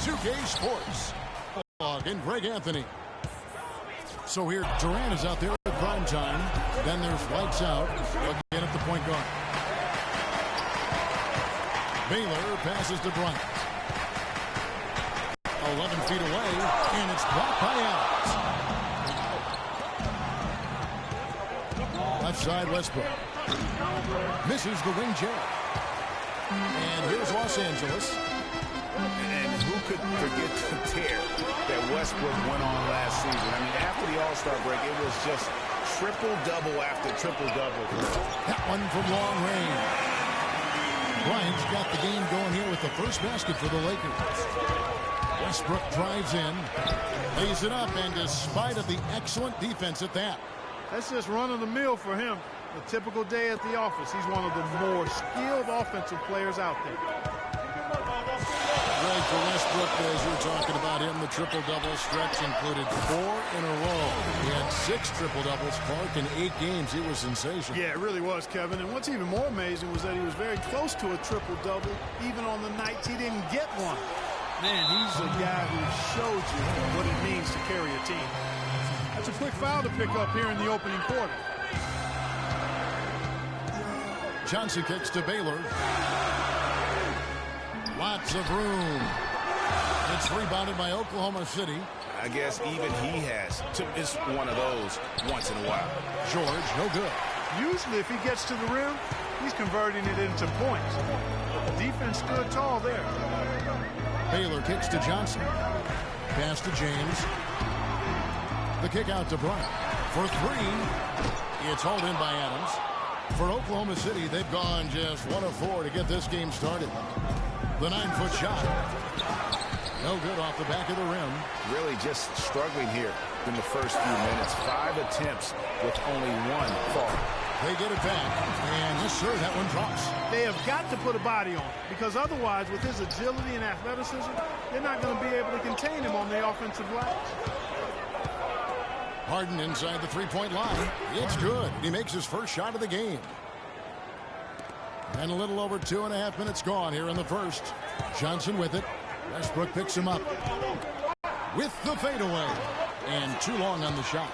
2K Sports. And Greg Anthony. So here, Durant is out there at prime time. Then there's lights out. Again at the point guard. Baylor passes to Bryant. 11 feet away, and it's blocked by Adams. Left side, Westbrook. Misses the ring jab. And here's Los Angeles. And who could forget the tear that Westbrook went on last season? I mean, after the All-Star break, it was just triple-double after triple-double. That one from long range. Bryant's got the game going here with the first basket for the Lakers. Westbrook drives in, lays it up, and despite of the excellent defense at that. That's just run-of-the-mill for him. A typical day at the office. He's one of the more skilled offensive players out there. Greg, for Westbrook, as you're talking about him, the triple-double stretch included 4 in a row. He had 6 triple-doubles, Clark, in 8 games. It was sensational. Yeah, it really was, Kevin. And what's even more amazing was that he was very close to a triple-double, even on the nights he didn't get one. Man, he's a guy who showed you what it means to carry a team. That's a quick foul to pick up here in the opening quarter. Johnson kicks to Baylor. Lots of room. It's rebounded by Oklahoma City. I guess even he has to miss one of those once in a while. George, no good. Usually if he gets to the rim, he's converting it into points. The defense stood tall there. Baylor kicks to Johnson. Pass to James. The kick out to Bryant. For 3. It's hauled in by Adams. For Oklahoma City, they've gone just 1 of 4 to get this game started. The 9-foot shot. No good off the back of the rim. Really just struggling here in the first few minutes. 5 attempts with only 1 fall. They get it back. And yes, sir, that one drops. They have got to put a body on, because otherwise, with his agility and athleticism, they're not going to be able to contain him on the offensive glass. Harden inside the three-point line. It's good. He makes his first shot of the game. And a little over 2.5 minutes gone here in the first. Johnson with it. Westbrook picks him up. With the fadeaway. And too long on the shot.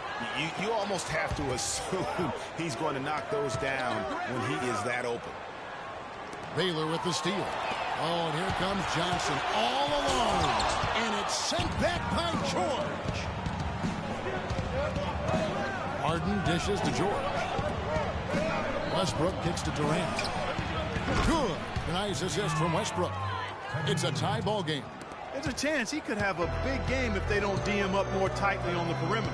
You almost have to assume he's going to knock those down when he is that open. Baylor with the steal. Oh, and here comes Johnson all alone. And it's sent back by George. Harden dishes to George. Westbrook kicks to Durant. Good. Nice assist from Westbrook. It's a tie ball game. There's a chance he could have a big game if they don't D him up more tightly on the perimeter.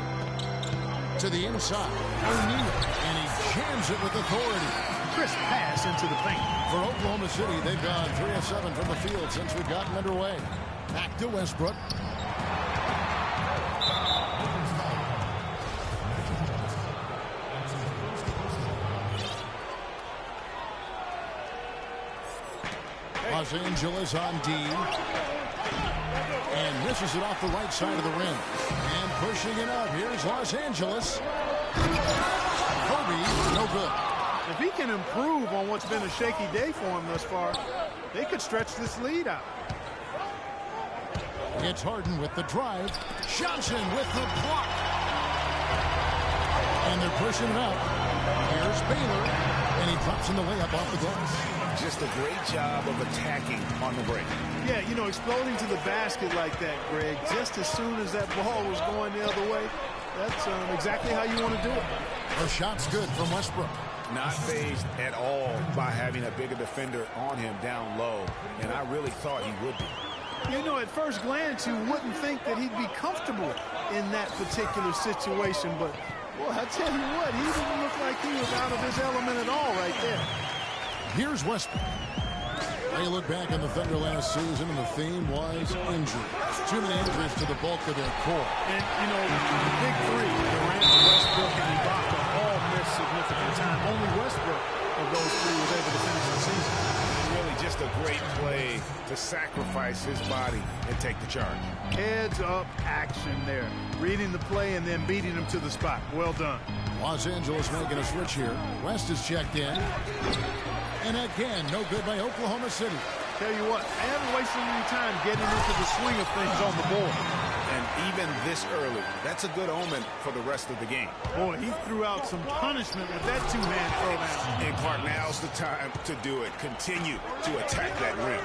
To the inside. O'Neal. And he jams it with authority. Crisp pass into the paint. For Oklahoma City, they've gone 3 of 7 from the field since we've gotten underway. Back to Westbrook. Los Angeles on D. And misses it off the right side of the rim. And pushing it up. Here's Los Angeles. Kobe, no good. If he can improve on what's been a shaky day for him thus far, they could stretch this lead out. It's Harden with the drive. Johnson with the block. And they're pushing it up. Here's Baylor. And he drops in the layup off the glass. Just a great job of attacking on the break. Yeah, you know, exploding to the basket like that, Greg, just as soon as that ball was going the other way, that's exactly how you want to do it. The shot's good from Westbrook. Not fazed at all by having a bigger defender on him down low, and I really thought he would be. You know, at first glance, you wouldn't think that he'd be comfortable in that particular situation, but, well, I tell you what, he didn't look like he was out of his element at all right there. Here's Westbrook. They look back on the Thunder last season, and the theme was injury. Too many injuries to the bulk of their core. And, you know, the big three, Durant, Westbrook, and Ibaka, all missed significant time. Only Westbrook of those 3 was able to finish the season. Really just a great play to sacrifice his body and take the charge. Heads-up action there. Reading the play and then beating him to the spot. Well done. Los Angeles making a switch here. West is checked in. And again, no good by Oklahoma City. Tell you what, they haven't wasted any time getting into the swing of things on the board. And even this early, that's a good omen for the rest of the game. Boy, he threw out some punishment with that two-man throwdown. And Clark, now's the time to do it. Continue to attack that rim.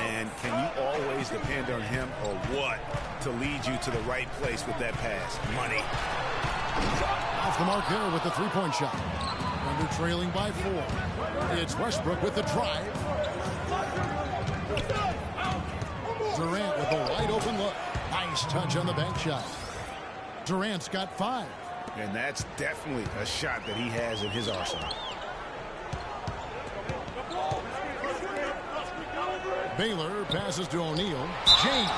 And can you always depend on him or what to lead you to the right place with that pass? Money. Off the mark there with the three-point shot. Thunder trailing by 4. It's Westbrook with the drive. Durant with a wide open look. Nice touch on the bank shot. Durant's got 5. And that's definitely a shot that he has in his arsenal. Baylor passes to O'Neal. James.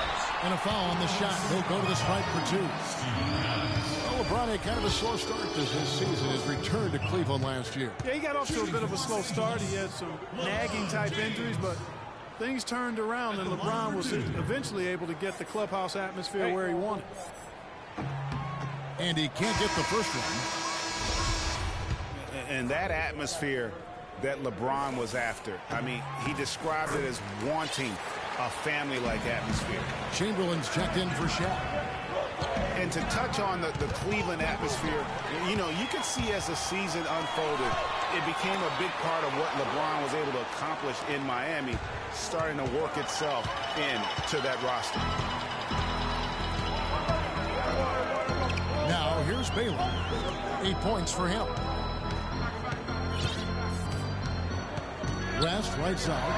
And a foul on the shot. He'll go to the stripe for 2. Well, LeBron had kind of a slow start this season. His return to Cleveland last year. Yeah, he got off to a bit of a slow start. He had some nagging type injuries, but things turned around, and LeBron was eventually able to get the clubhouse atmosphere where he wanted. And he can't get the first one. And that atmosphere that LeBron was after, I mean, he described it as wanting a family-like atmosphere. Chamberlain's checked in for Shaq. And to touch on the Cleveland atmosphere, you know, you could see as the season unfolded, it became a big part of what LeBron was able to accomplish in Miami, starting to work itself into that roster. Now here's Baylor. 8 points for him. West right side.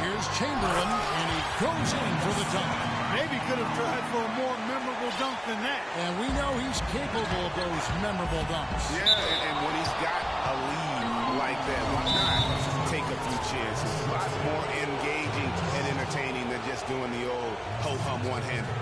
Here's Chamberlain, and he goes in for the dunk. Maybe could have tried for a more memorable dunk than that. And we know he's capable of those memorable dunks. Yeah, and when he's got a lead like that, why not take a few chances? A lot more engaging and entertaining than just doing the old ho-hum one-hander.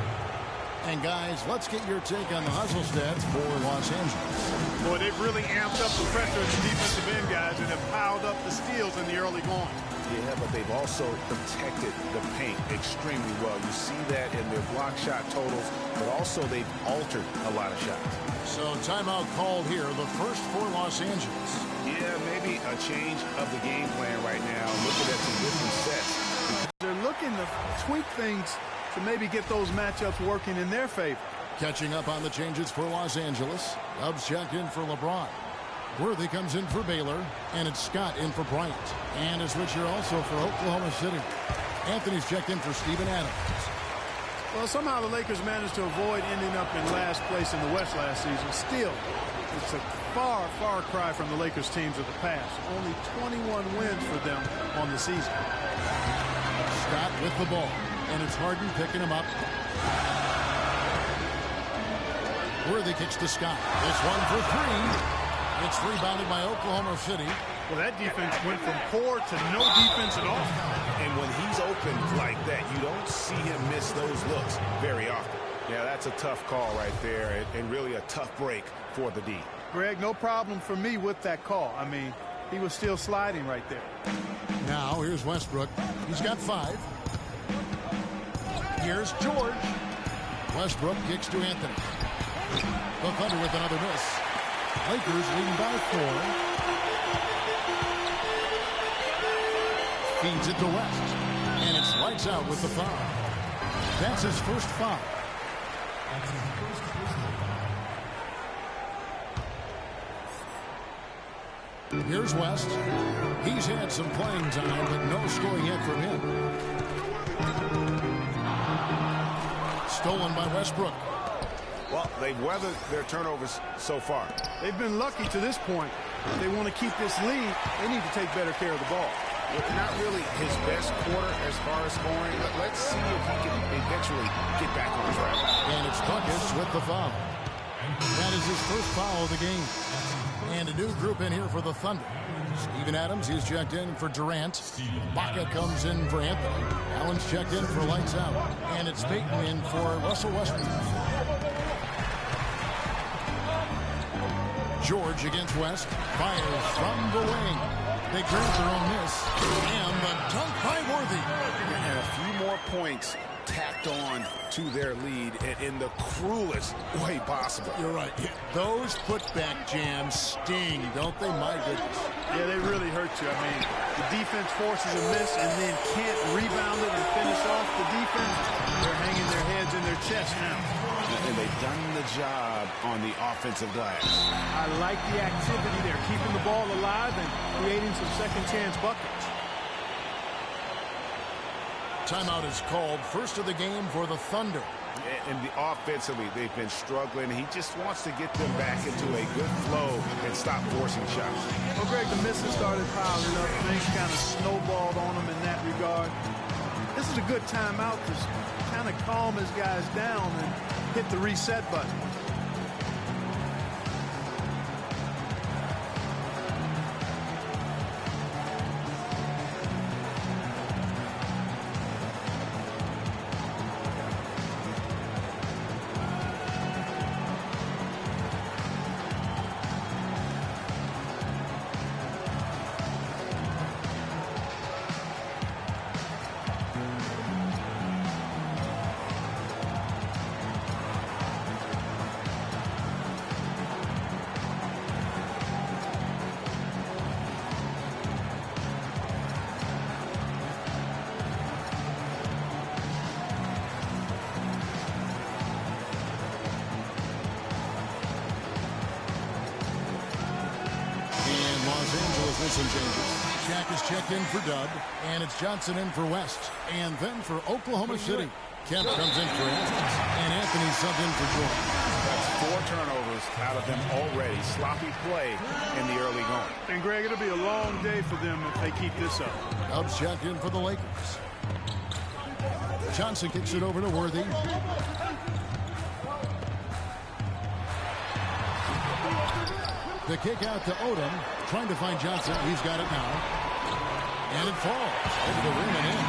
And guys, let's get your take on the hustle stats for Los Angeles. Boy, they've really amped up the pressure at the defensive end, guys, and have piled up the steals in the early going. Yeah, but they've also protected the paint extremely well. You see that in their block shot totals, but also they've altered a lot of shots. So timeout called here, the first for Los Angeles. Yeah, maybe a change of the game plan right now, looking at some different sets. They're looking to tweak things to maybe get those matchups working in their favor. Catching up on the changes for Los Angeles. Dubs checked in for LeBron. Worthy comes in for Baylor, and it's Scott in for Bryant. And a switch here also for Oklahoma City. Anthony's checked in for Steven Adams. Well, somehow the Lakers managed to avoid ending up in last place in the West last season. Still, it's a far, far cry from the Lakers teams of the past. Only 21 wins for them on the season. Scott with the ball, and it's Harden picking him up. Worthy kicks to Scott. This one for 3. It's rebounded by Oklahoma City. Well, that defense went from poor to no defense at all. And when he's open like that, you don't see him miss those looks very often. Yeah, that's a tough call right there, and really a tough break for the D. Greg, no problem for me with that call. I mean, he was still sliding right there. Now, here's Westbrook. He's got 5. Here's George. Westbrook kicks to Anthony. The Thunder with another miss. Lakers leading by 4. Feeds it to West. And it's lights out with the foul. That's his first foul. Here's West. He's had some playing time, but no scoring yet from him. Stolen by Westbrook. Well, they've weathered their turnovers so far. They've been lucky to this point. If they want to keep this lead, they need to take better care of the ball. Not really his best quarter as far as scoring. Let's see if he can eventually get back on track. And it's Buckets with the foul. That is his first foul of the game. And a new group in here for the Thunder. Steven Adams, he's checked in for Durant. Baca comes in for Anthony. Allen's checked in for lights out. And it's Peyton in for Russell Westbrook. George against West. Fires from the wing. They grab their own miss. And the dunk by Worthy. And a few more points tacked on to their lead in the cruelest way possible. You're right. Those putback jams sting, don't they? My goodness. Yeah, they really hurt you. I mean, the defense forces a miss and then can't rebound it and finish off the defense. They're hanging their heads in their chest now. And they've done the job on the offensive glass. I like the activity there, keeping the ball alive and creating some second chance buckets. Timeout is called. First of the game for the Thunder. And offensively, they've been struggling. He just wants to get them back into a good flow and stop forcing shots. Well, Greg, the misses started piling up. Things kind of snowballed on them in that regard. This is a good timeout to kind of calm his guys down and hit the reset button. Some changes. Shaq is checked in for Dub, and it's Johnson in for West. And then for Oklahoma City, Kemp comes in for Anthony, and Anthony subbed in for Jordan. That's 4 turnovers out of them already. Sloppy play in the early going. And Greg, it'll be a long day for them if they keep this up. Dub's checked in for the Lakers. Johnson kicks it over to Worthy. The kick out to Odom, trying to find Johnson. He's got it now. And it falls over the rim and in.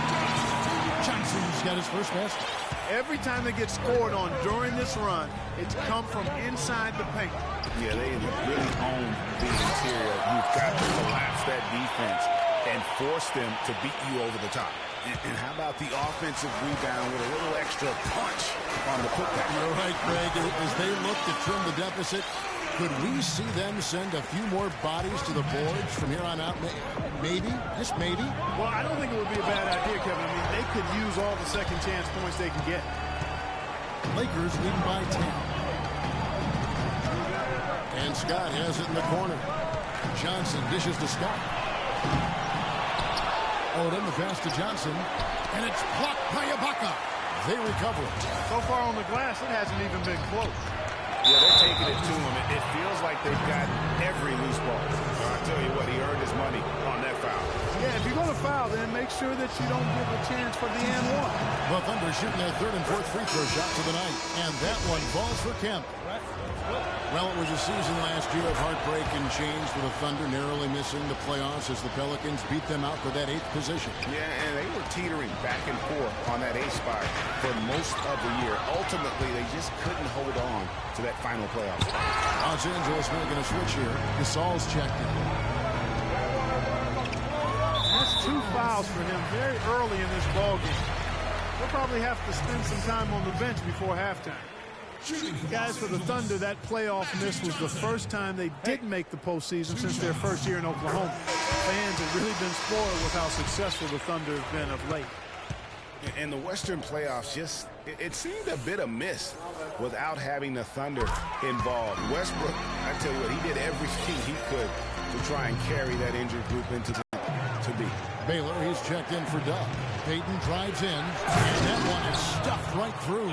Johnson's got his first basket. Every time they get scored on during this run, it's come from inside the paint. Yeah, they really own the interior. You've got to collapse that defense and force them to beat you over the top. And how about the offensive rebound with a little extra punch on the putback? You're right, Greg. As they look to trim the deficit, could we see them send a few more bodies to the boards from here on out? Maybe, just maybe. Well, I don't think it would be a bad idea, Kevin. I mean, they could use all the second chance points they can get. Lakers leading by 10. And Scott has it in the corner. Johnson dishes to Scott. Odom, the pass to Johnson. And it's blocked by Ibaka. They recover it. So far on the glass, it hasn't even been close. Yeah, they're taking it to him. It feels like they've got every loose ball. I'll tell you what, he earned his money on that foul. Yeah, if you're going to foul, then make sure that you don't give a chance for the and one. The Thunder shooting their third and fourth free throw shots of the night. And that one falls for Kemp. Well, it was a season last year of heartbreak and change for the Thunder, narrowly missing the playoffs as the Pelicans beat them out for that 8th position. Yeah, and they were teetering back and forth on that 8th spot for most of the year. Ultimately, they just couldn't hold on to that final playoff spot. Los Angeles making a switch here. Gasol's checked in. That's 2 fouls for him very early in this ballgame. They'll probably have to spend some time on the bench before halftime. Guys, for the Thunder, that playoff miss was the first time they didn't make the postseason since their first year in Oklahoma. Fans have really been spoiled with how successful the Thunder have been of late. And the Western playoffs it seemed a bit amiss without having the Thunder involved. Westbrook, I tell you what, he did everything he could to try and carry that injured group into the to beat. Baylor, he's checked in for Dub. Payton drives in, and that one is stuffed right through.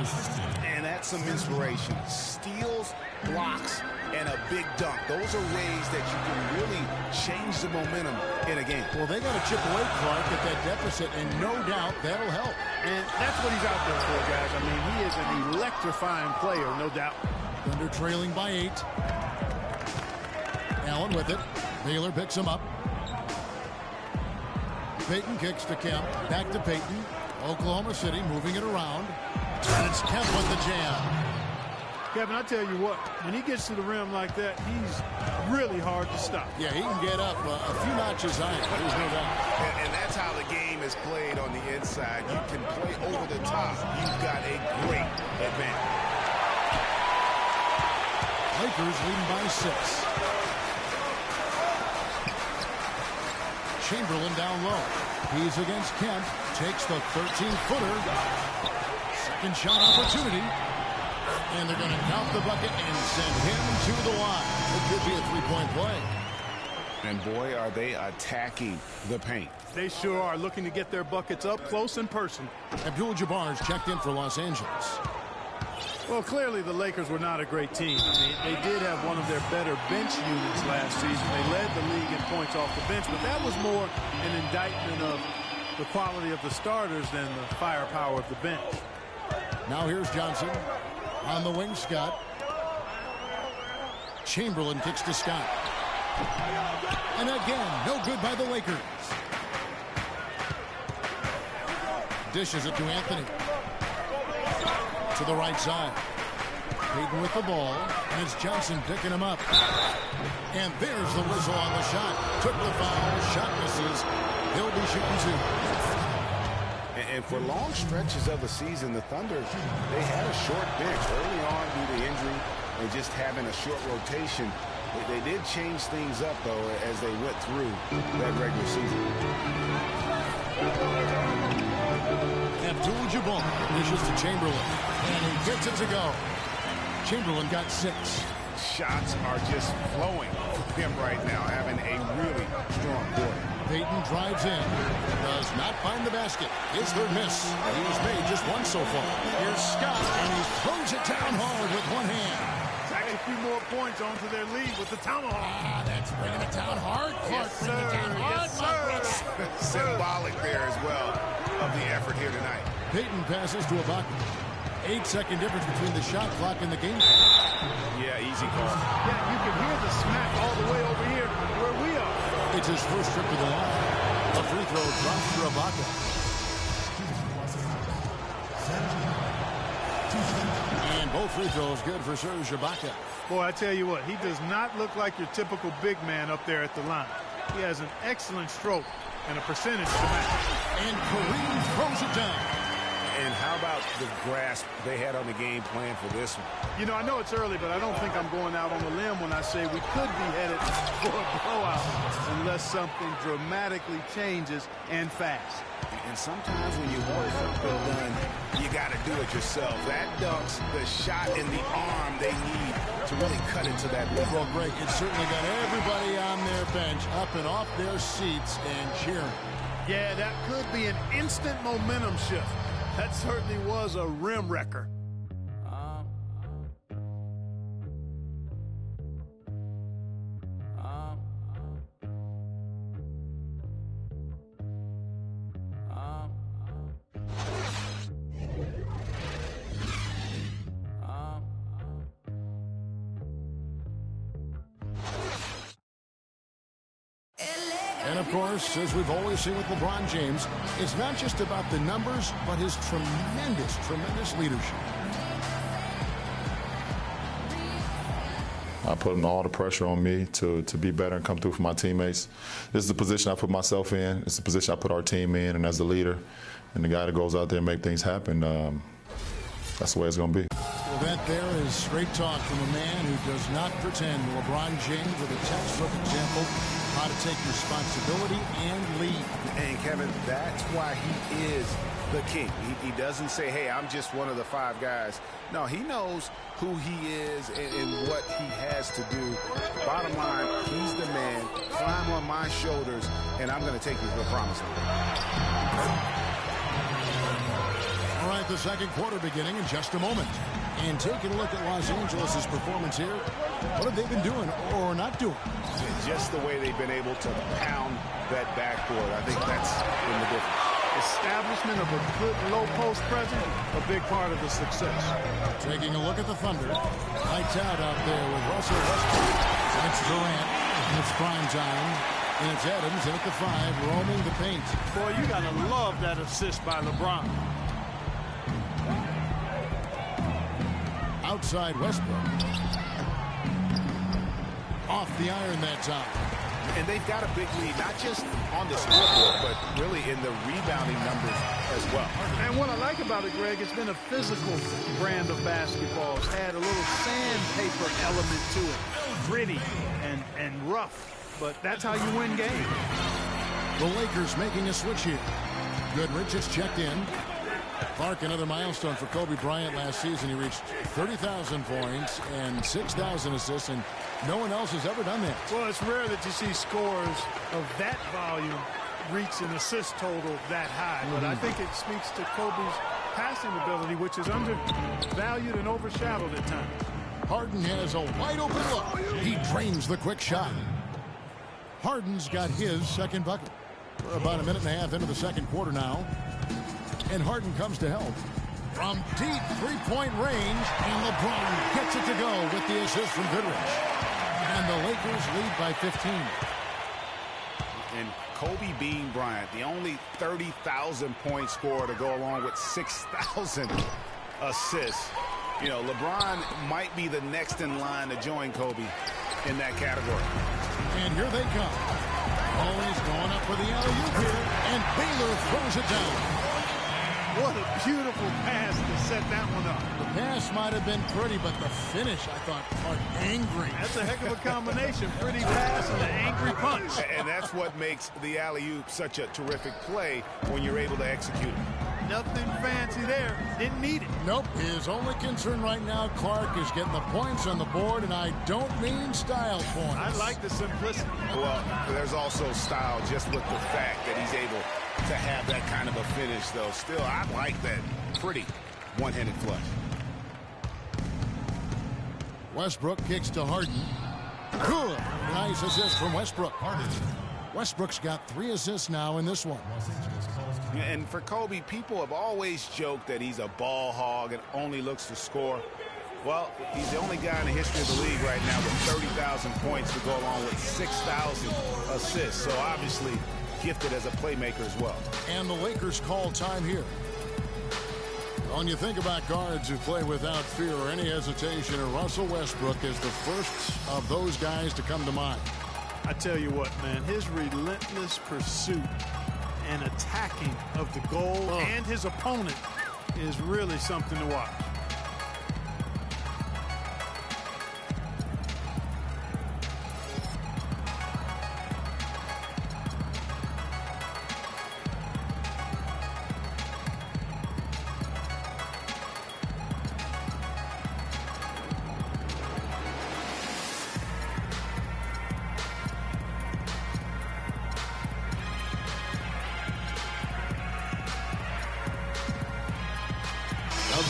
And that's some inspiration. Steals, blocks, and a big dunk. Those are ways that you can really change the momentum in a game. Well, they got to chip away, Clark, at that deficit, and no doubt that'll help. And that's what he's out there for, guys. I mean, he is an electrifying player, no doubt. Thunder trailing by 8. Allen with it. Baylor picks him up. Payton kicks to Kemp. Back to Payton. Oklahoma City moving it around. And it's Kemp with the jam. Kevin, I tell you what, when he gets to the rim like that, he's really hard to stop. Yeah, he can get up a few notches higher. There's no doubt. And that's how the game is played on the inside, you can play over the top. You've got a great advantage. Lakers leading by 6. Chamberlain down low. He's against Kemp. Takes the 13-footer. Second shot opportunity. And they're going to count the bucket and send him to the line. It could be a three-point play. And boy, are they attacking the paint. They sure are, looking to get their buckets up close and personal. Abdul-Jabbar's checked in for Los Angeles. Well, clearly the Lakers were not a great team. I mean, they did have one of their better bench units last season. They led the league in points off the bench, but that was more an indictment of the quality of the starters than the firepower of the bench. Now here's Johnson on the wing. Scott. Chamberlain kicks to Scott. And again, no good by the Lakers. Dishes it to Anthony. To the right side. Peyton with the ball. And it's Johnson picking him up. And there's the whistle on the shot. Took the foul. Shot misses. He'll be shooting 2. And for long stretches of the season, the Thunder, they had a short bench early on due to injury and just having a short rotation. They did change things up, though, as they went through that regular season. Abdul-Jabbar dishes to Chamberlain. And he gets it to go. Chamberlain got 6. Shots are just flowing for him right now, having a really strong quarter. Peyton drives in. Does not find the basket. His third miss. He's made just 1 so far. Here's Scott. And he throws it down hard with one hand. Tack a few more points onto their lead with the tomahawk. That's bringing it down hard. Clark bringing it down hard. Yes, sir. Symbolic there as well of the effort here tonight. Peyton passes to Ibaka. 8-second difference between the shot clock and the game. Yeah, easy call. Yeah, you can hear the smack all the way over here where we are. It's his first trip to the line. A free throw drops for Ibaka. And both free throws good for Serge Ibaka. Boy, I tell you what, he does not look like your typical big man up there at the line. He has an excellent stroke and a percentage to match. And Kareem throws it down. And how about the grasp they had on the game plan for this one? You know, I know it's early, but I don't think I'm going out on a limb when I say we could be headed for a blowout unless something dramatically changes and fast. And sometimes when you want something done, you got to do it yourself. That dunks the shot in the arm they need to really cut into that lead. Well, Greg, it certainly got everybody on their bench up and off their seats and cheering. Yeah, that could be an instant momentum shift. That certainly was a rim wrecker. And, of course, as we've always seen with LeBron James, it's not just about the numbers, but his tremendous, tremendous leadership. I put all the pressure on me to be better and come through for my teammates. This is the position I put myself in. It's the position I put our team in, and as the leader and the guy that goes out there and make things happen, that's the way it's going to be. Well, that there is straight talk from a man who does not pretend. LeBron James with a textbook example how to take responsibility and lead. And, Kevin, that's why he is the king. He doesn't say, hey, I'm just one of the 5 guys. No, he knows who he is and what he has to do. Bottom line, he's the man. Climb on my shoulders, and I'm going to take you to the promised land. All right, the second quarter beginning in just a moment. And taking a look at Los Angeles' performance here, what have they been doing or not doing? Just the way they've been able to pound that backboard. I think that's been the difference. Establishment of a good low post presence, a big part of the success. Taking a look at the Thunder. Lights out there with Russell Westbrook. It's Durant. And it's prime time. And it's Adams at the 5, roaming the paint. Boy, you got to love that assist by LeBron. Outside Westbrook. Off the iron that time. And they've got a big lead, not just on the scoreboard, but really in the rebounding numbers as well. And what I like about it, Greg, it's been a physical brand of basketball. It's had a little sandpaper element to it. Gritty and rough, but that's how you win games. The Lakers making a switch here. Goodrich is checked in. Clark, another milestone for Kobe Bryant last season. He reached 30,000 points and 6,000 assists, and no one else has ever done that. Well, it's rare that you see scores of that volume reach an assist total that high, but I think it speaks to Kobe's passing ability, which is undervalued and overshadowed at times. Harden has a wide open look. He drains the quick shot. Harden's got his second bucket. We're about a minute and a half into the second quarter now. And Harden comes to help. From deep three-point range, and LeBron gets it to go with the assist from Goodrich. And the Lakers lead by 15. And Kobe being Bryant, the only 30,000-point scorer to go along with 6,000 assists. You know, LeBron might be the next in line to join Kobe in that category. And here they come. Always going up for the alley-oop here, and Baylor throws it down. What a beautiful pass to set that one up. The pass might have been pretty, but the finish, I thought, quite angry. That's a heck of a combination. Pretty pass and an angry punch. And that's what makes the alley-oop such a terrific play when you're able to execute it. Nothing fancy there. Didn't need it. Nope. His only concern right now, Clark, is getting the points on the board, and I don't mean style points. I like the simplicity. Well, there's also style just with the fact that he's able to have that kind of a finish, though. Still, I like that pretty one-handed flush. Westbrook kicks to Harden. Good. Nice assist from Westbrook. Westbrook's got 3 assists now in this one. And for Kobe, people have always joked that he's a ball hog and only looks to score. Well, he's the only guy in the history of the league right now with 30,000 points to go along with 6,000 assists. So obviously gifted as a playmaker as well. And the Lakers call time here. When you think about guards who play without fear or any hesitation, Russell Westbrook is the first of those guys to come to mind. I tell you what, man, his relentless pursuit and attacking of the goal and his opponent is really something to watch.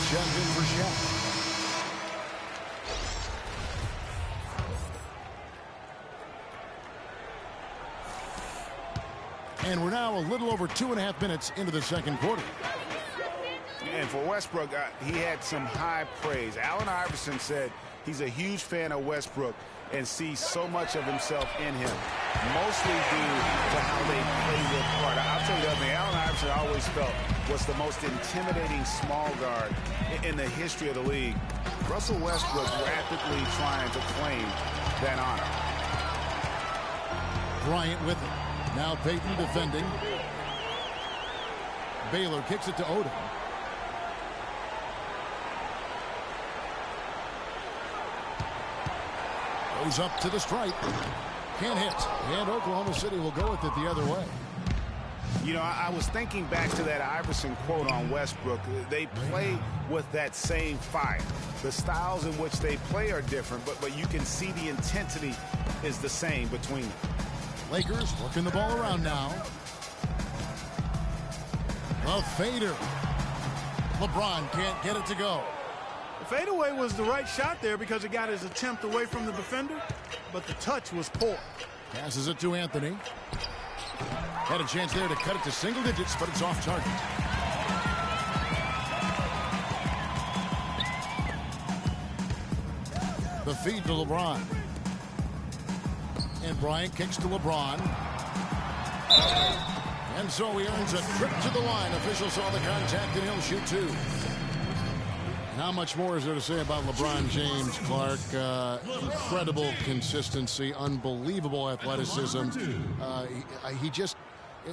Check in for Shaq. And we're now a little over 2.5 minutes into the second quarter. And for Westbrook, he had some high praise. Allen Iverson said he's a huge fan of Westbrook and sees so much of himself in him, mostly due to how they play with heart. I'll tell you the other thing, Allen Iverson I always felt was the most intimidating small guard in the history of the league. Russell Westbrook rapidly trying to claim that honor. Bryant with it. Now Payton defending. Baylor kicks it to Odom. Goes up to the stripe. Can't hit. And Oklahoma City will go with it the other way. You know, I was thinking back to that Iverson quote on Westbrook. They play with that same fire. The styles in which they play are different, but you can see the intensity is the same between them. Lakers working the ball around now. The fader. LeBron can't get it to go. The fadeaway was the right shot there because it got his attempt away from the defender, but the touch was poor. Passes it to Anthony. Had a chance there to cut it to single digits, but it's off target. The feed to LeBron. And Bryant kicks to LeBron. And so he earns a trip to the line. Officials saw the contact, and he'll shoot 2. How much more is there to say about LeBron James, Clark? Incredible consistency, unbelievable athleticism. He just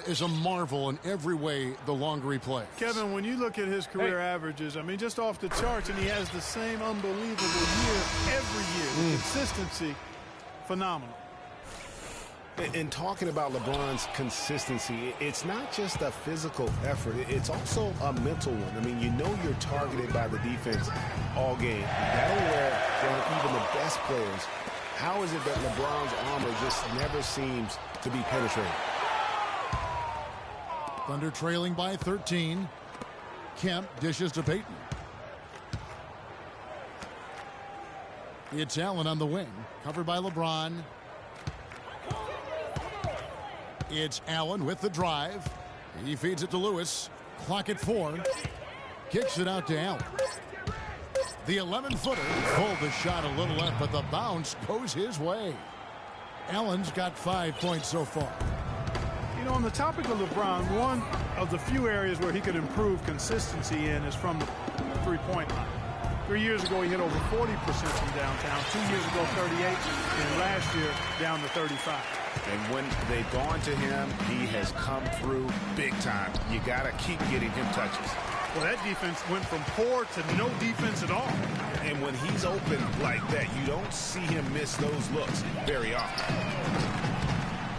is a marvel in every way the longer he plays. Kevin, when you look at his career averages, I mean, just off the charts, and he has the same unbelievable year every year. The consistency, phenomenal. In talking about LeBron's consistency, it's not just a physical effort. It's also a mental one. I mean, you know you're targeted by the defense all game. That'll wear down even the best players. How is it that LeBron's armor just never seems to be penetrated? Thunder trailing by 13. Kemp dishes to Payton. It's Allen on the wing, covered by LeBron. It's Allen with the drive. He feeds it to Lewis. Clock at 4. Kicks it out to Allen. The 11-footer pulled the shot a little left, but the bounce goes his way. Allen's got 5 points so far. You know, on the topic of LeBron, one of the few areas where he could improve consistency in is from the three-point line. 3 years ago, he hit over 40% from downtown. 2 years ago, 38, and last year, down to 35. And when they've gone to him, he has come through big time. You got to keep getting him touches. Well, that defense went from poor to no defense at all. And when he's open like that, you don't see him miss those looks very often.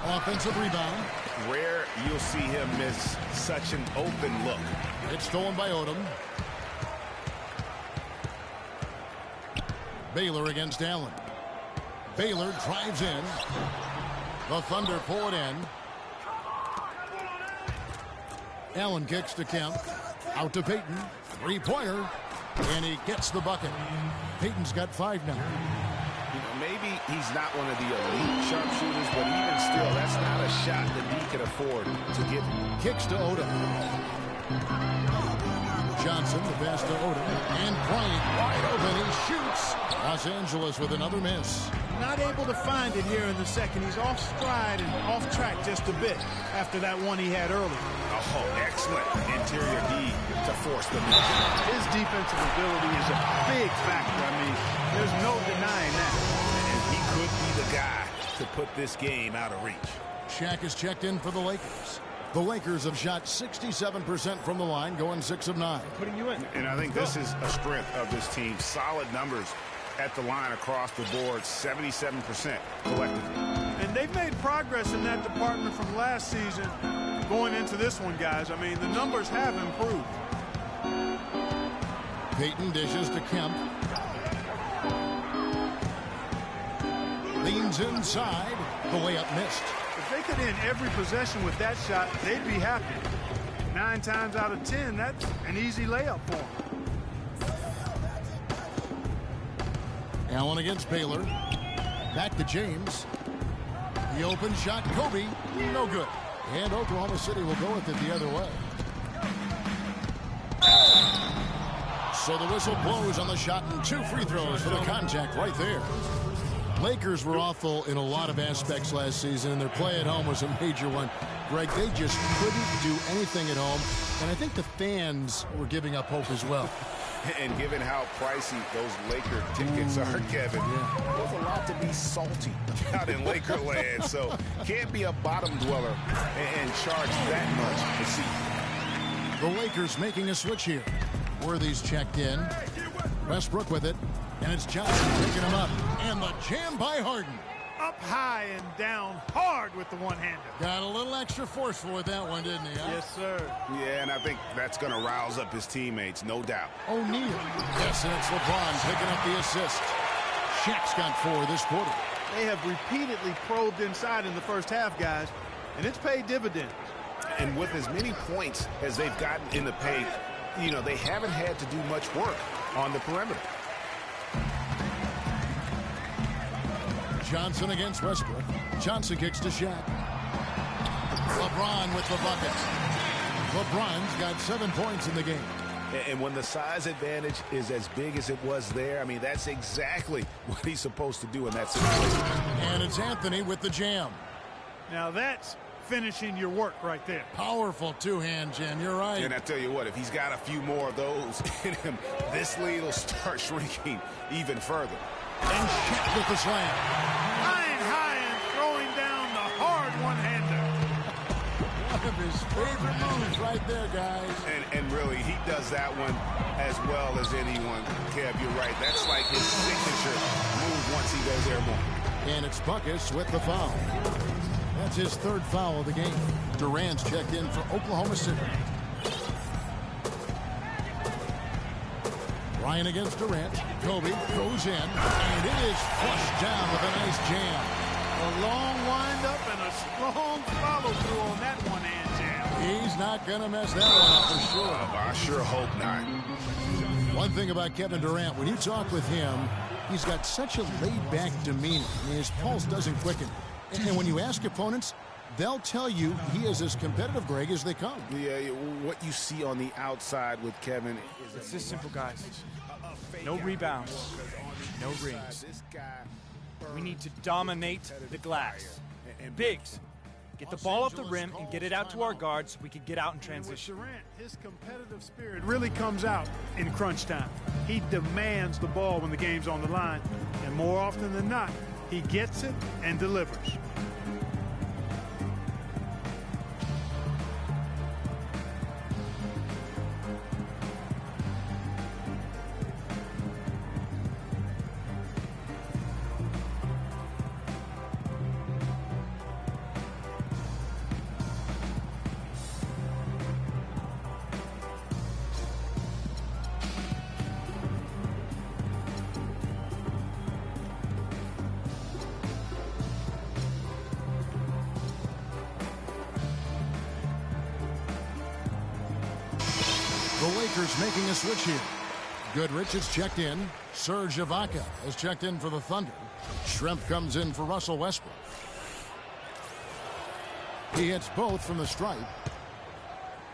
Offensive rebound. Rare you'll see him miss such an open look. It's stolen by Odom. Baylor against Allen. Baylor drives in. The Thunder pull it in. Allen kicks to Kemp. Out to Payton. Three-pointer. And he gets the bucket. Payton's got 5 now. You know, maybe he's not one of the elite sharpshooters, but even still, that's not a shot that he can afford to give. Kicks to Odom. Johnson, the pass to Odom. And Bryant wide open. He shoots. Los Angeles with another miss. Not able to find it here in the second. He's off stride and off track just a bit after that one he had earlier. Oh, excellent interior D to force the miss. His defensive ability is a big factor. I mean, there's no denying that. And he could be the guy to put this game out of reach. Shaq is checked in for the Lakers. The Lakers have shot 67% from the line, going 6 of 9. Putting you in. And I think this is a strength of this team. Solid numbers at the line across the board, 77% collectively. And they've made progress in that department from last season going into this one, guys. I mean, the numbers have improved. Payton dishes to Kemp. Leans inside. The layup missed. If they could end every possession with that shot, they'd be happy. 9 times out of 10, that's an easy layup for them. Allen against Baylor. Back to James. The open shot, Kobe. No good. And Oklahoma City will go with it the other way. So the whistle blows on the shot and 2 free throws for the contact right there. Lakers were awful in a lot of aspects last season, and their play at home was a major one. Greg, they just couldn't do anything at home, and I think the fans were giving up hope as well. And given how pricey those Laker tickets are, Kevin, there's a lot to be salty out in Laker land. So can't be a bottom dweller and charge that much to see. The Lakers making a switch here. Worthy's checked in. Westbrook with it. And it's Johnson picking him up. And the jam by Harden. Up high and down hard with the one-hander. Got a little extra forceful with that one, didn't he? Huh? Yes, sir. Yeah, and I think that's going to rouse up his teammates, no doubt. O'Neal. Yes, and it's LeBron picking up the assist. Shaq's got 4 this quarter. They have repeatedly probed inside in the first half, guys, and it's paid dividends. And with as many points as they've gotten in the paint, you know, they haven't had to do much work on the perimeter. Johnson against Westbrook. Johnson kicks to Shaq. LeBron with the bucket. LeBron's got 7 points in the game. And when the size advantage is as big as it was there, I mean, that's exactly what he's supposed to do in that situation. And it's Anthony with the jam. Now that's finishing your work right there. Powerful two-hand jam. You're right. And I tell you what, if he's got a few more of those in him, this lead will start shrinking even further. And Shaq with the slam. Flying high and throwing down the hard one-hander. One of his favorite moves right there, guys. And really, he does that one as well as anyone. Kev, you're right. That's like his signature move once he goes airborne. And it's Buckus with the foul. That's his third foul of the game. Durant's checked in for Oklahoma City. Ryan against Durant. Kobe goes in, and it is flushed down with a nice jam. A long wind-up and a strong follow-through on that one-hand jam. He's not going to mess that one up for sure. I sure hope not. One thing about Kevin Durant, when you talk with him, he's got such a laid-back demeanor. I mean, his pulse doesn't quicken. And when you ask opponents, they'll tell you he is as competitive, Greg, as they come. Yeah, what you see on the outside with Kevin is it's just simple, guys. No rebounds, no rings. We need to dominate the glass. Bigs, get the ball off the rim and get it out to our guards so we can get out in transition. Durant, his competitive spirit really comes out in crunch time. He demands the ball when the game's on the line, and more often than not, he gets it and delivers. The Lakers making a switch here. Goodrich is checked in. Serge Ibaka has checked in for the Thunder. Schrempf comes in for Russell Westbrook. He hits both from the stripe.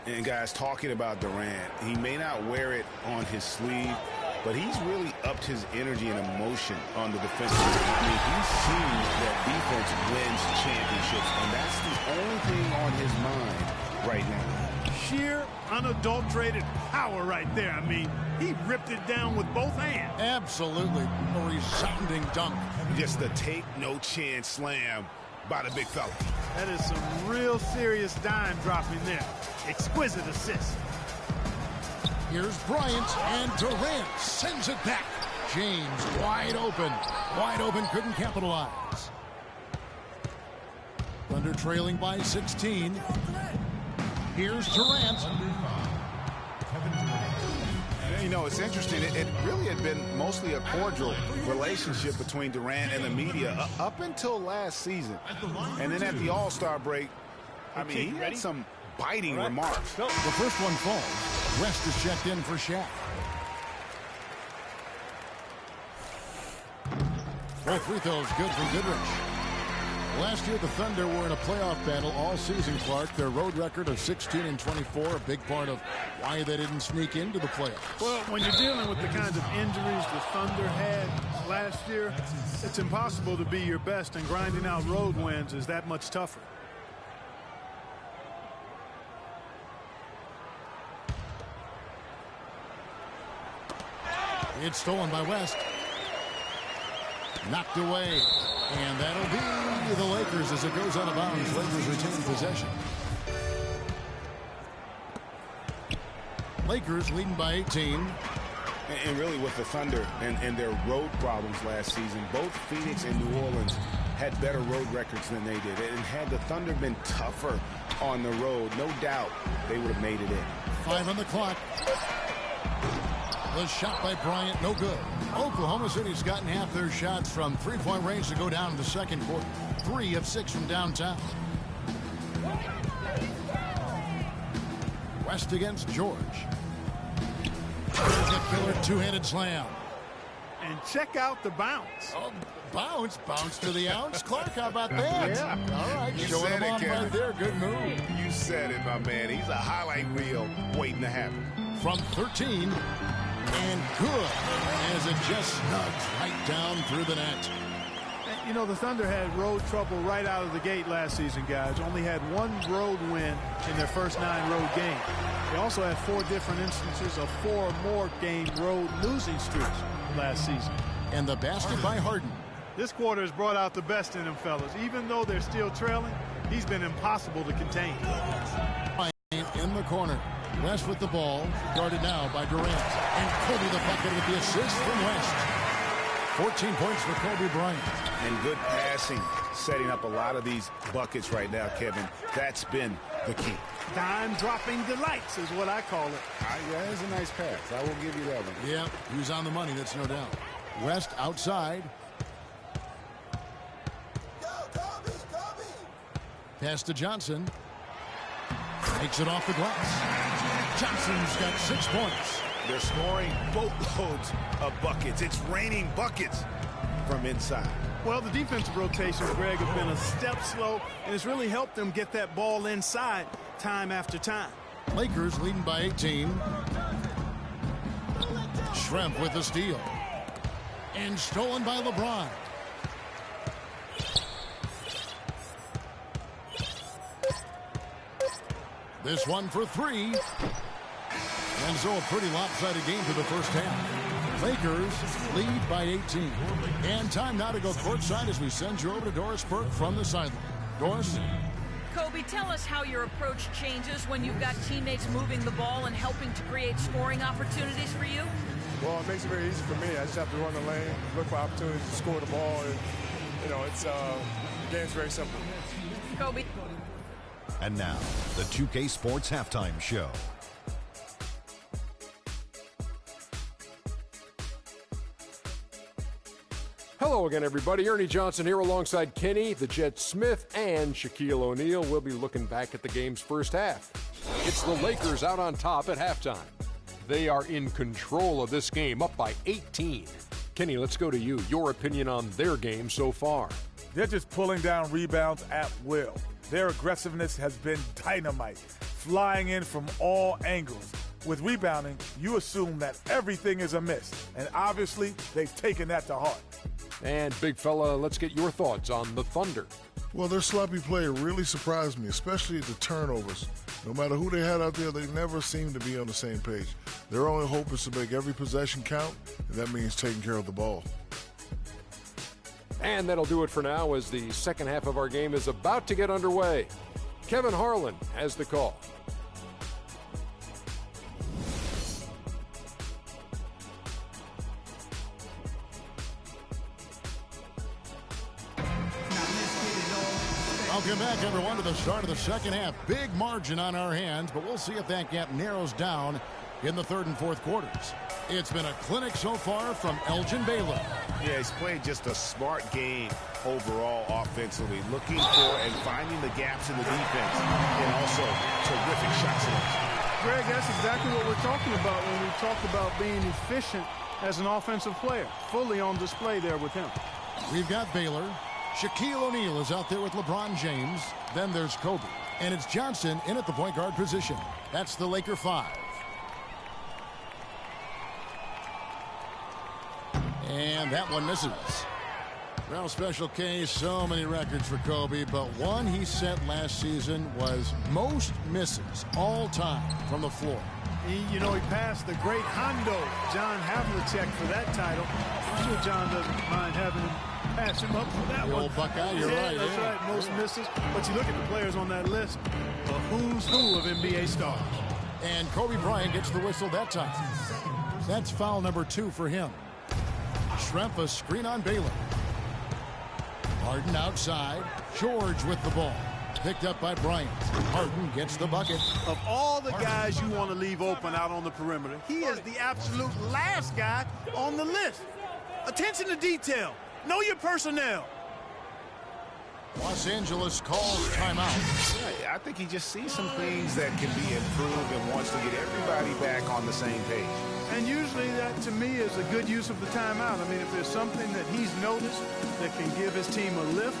And guys, talking about Durant, he may not wear it on his sleeve, but he's really upped his energy and emotion on the defensive end. I mean, he sees that defense wins championships, and that's the only thing on his mind right now. Sheer, unadulterated power right there. I mean, he ripped it down with both hands. Absolutely. A resounding dunk. Just the take no chance slam by the big fella. That is some real serious dime dropping there. Exquisite assist. Here's Bryant, and Durant sends it back. James wide open. Wide open, couldn't capitalize. Thunder trailing by 16. Here's Durant. You know, it's interesting. It really had been mostly a cordial relationship between Durant and the media up until last season. And then at the All-Star break, I mean, he had some biting remarks. The first one falls. West is checked in for Shaq. Both free throws good from Goodrich. Last year, the Thunder were in a playoff battle all season, Clark. Their road record of 16-24, a big part of why they didn't sneak into the playoffs. Well, when you're dealing with the kinds of injuries the Thunder had last year, it's impossible to be your best, and grinding out road wins is that much tougher. It's stolen by West. Knocked away. And that'll be the Lakers as it goes out of bounds. Lakers retain possession. Lakers leading by 18. And really with the Thunder and their road problems last season, both Phoenix and New Orleans had better road records than they did. And had the Thunder been tougher on the road, no doubt they would have made it in. 5 on the clock. The shot by Bryant, no good. Oklahoma City's gotten half their shots from three-point range to go down in the second quarter. 3 of 6 from downtown. West against George. There's a killer two-handed slam. And check out the bounce. Oh, bounce to the ounce. Clark, how about that? Yeah. All right, You showing said him it, off Kevin. right there. Good move. You said it, my man. He's a highlight reel waiting to happen. From 13, and good, as it just snugs right down through the net. You know, the Thunder had road trouble right out of the gate last season, guys. Only had one road win in their first 9 road games. They also had 4 different instances of 4 or more game road losing streaks last season. And the basket by Harden. This quarter has brought out the best in them fellas. Even though they're still trailing, he's been impossible to contain. In the corner. West with the ball. Guarded now by Durant. And Kobe the bucket with the assist from West. 14 points for Kobe Bryant. And good passing, setting up a lot of these buckets right now, Kevin. That's been the key. Dime-dropping delights is what I call it. Yeah, it's a nice pass. I will give you that one. Yeah, he was on the money, that's no doubt. West outside. Pass to Johnson. Takes it off the glass. Johnson's got 6 points. They're scoring boatloads of buckets. It's raining buckets from inside. Well, the defensive rotations, Greg, have been a step slow, and it's really helped them get that ball inside time after time. Lakers leading by 18. Schrempf with the steal. And stolen by LeBron. This one for 3. And so a pretty lopsided game for the first half. Lakers lead by 18. And time now to go courtside as we send you over to Doris Burke from the sideline. Doris? Kobe, tell us how your approach changes when you've got teammates moving the ball and helping to create scoring opportunities for you. Well, it makes it very easy for me. I just have to run the lane, look for opportunities to score the ball. And, you know, the game's very simple. Kobe. And now, the 2K Sports Halftime Show. Hello again, everybody. Ernie Johnson here alongside Kenny, the Jet Smith, and Shaquille O'Neal. We'll be looking back at the game's first half. It's the Lakers out on top at halftime. They are in control of this game, up by 18. Kenny, let's go to you. Your opinion on their game so far. They're just pulling down rebounds at will. Their aggressiveness has been dynamite, flying in from all angles. With rebounding, you assume that everything is a miss, and obviously they've taken that to heart. And big fella, let's get your thoughts on the Thunder. Well, their sloppy play really surprised me, especially the turnovers. No matter who they had out there, they never seemed to be on the same page. Their only hope is to make every possession count, and that means taking care of the ball. And that'll do it for now as the second half of our game is about to get underway. Kevin Harlan has the call. Welcome back, everyone, to the start of the second half. Big margin on our hands, but we'll see if that gap narrows down in the third and fourth quarters. It's been a clinic so far from Elgin Baylor. Yeah, he's played just a smart game overall offensively, looking for and finding the gaps in the defense, and also terrific shot selection. Greg, that's exactly what we're talking about when we talk about being efficient as an offensive player. Fully on display there with him. We've got Baylor. Shaquille O'Neal is out there with LeBron James. Then there's Kobe. And it's Johnson in at the point guard position. That's the Laker 5. And that one misses. Well, Special K, so many records for Kobe, but one he set last season was most misses all time from the floor. He passed the great Hondo, John Havlicek, for that title. I'm sure John doesn't mind having him pass him up for that the one. Old Buckeye, you're right. That's right, most misses. But you look at the players on that list, a who's who of NBA stars. And Kobe Bryant gets the whistle that time. That's foul number 2 for him. Schrempf a screen on Baylor. Harden outside. George with the ball. Picked up by Bryant. Harden gets the bucket. Of all the guys you want to leave open out on the perimeter, he is the absolute last guy on the list. Attention to detail. Know your personnel. Los Angeles calls timeout. Yeah, I think he just sees some things that can be improved and wants to get everybody back on the same page. And usually that, to me, is a good use of the timeout. I mean, if there's something that he's noticed that can give his team a lift,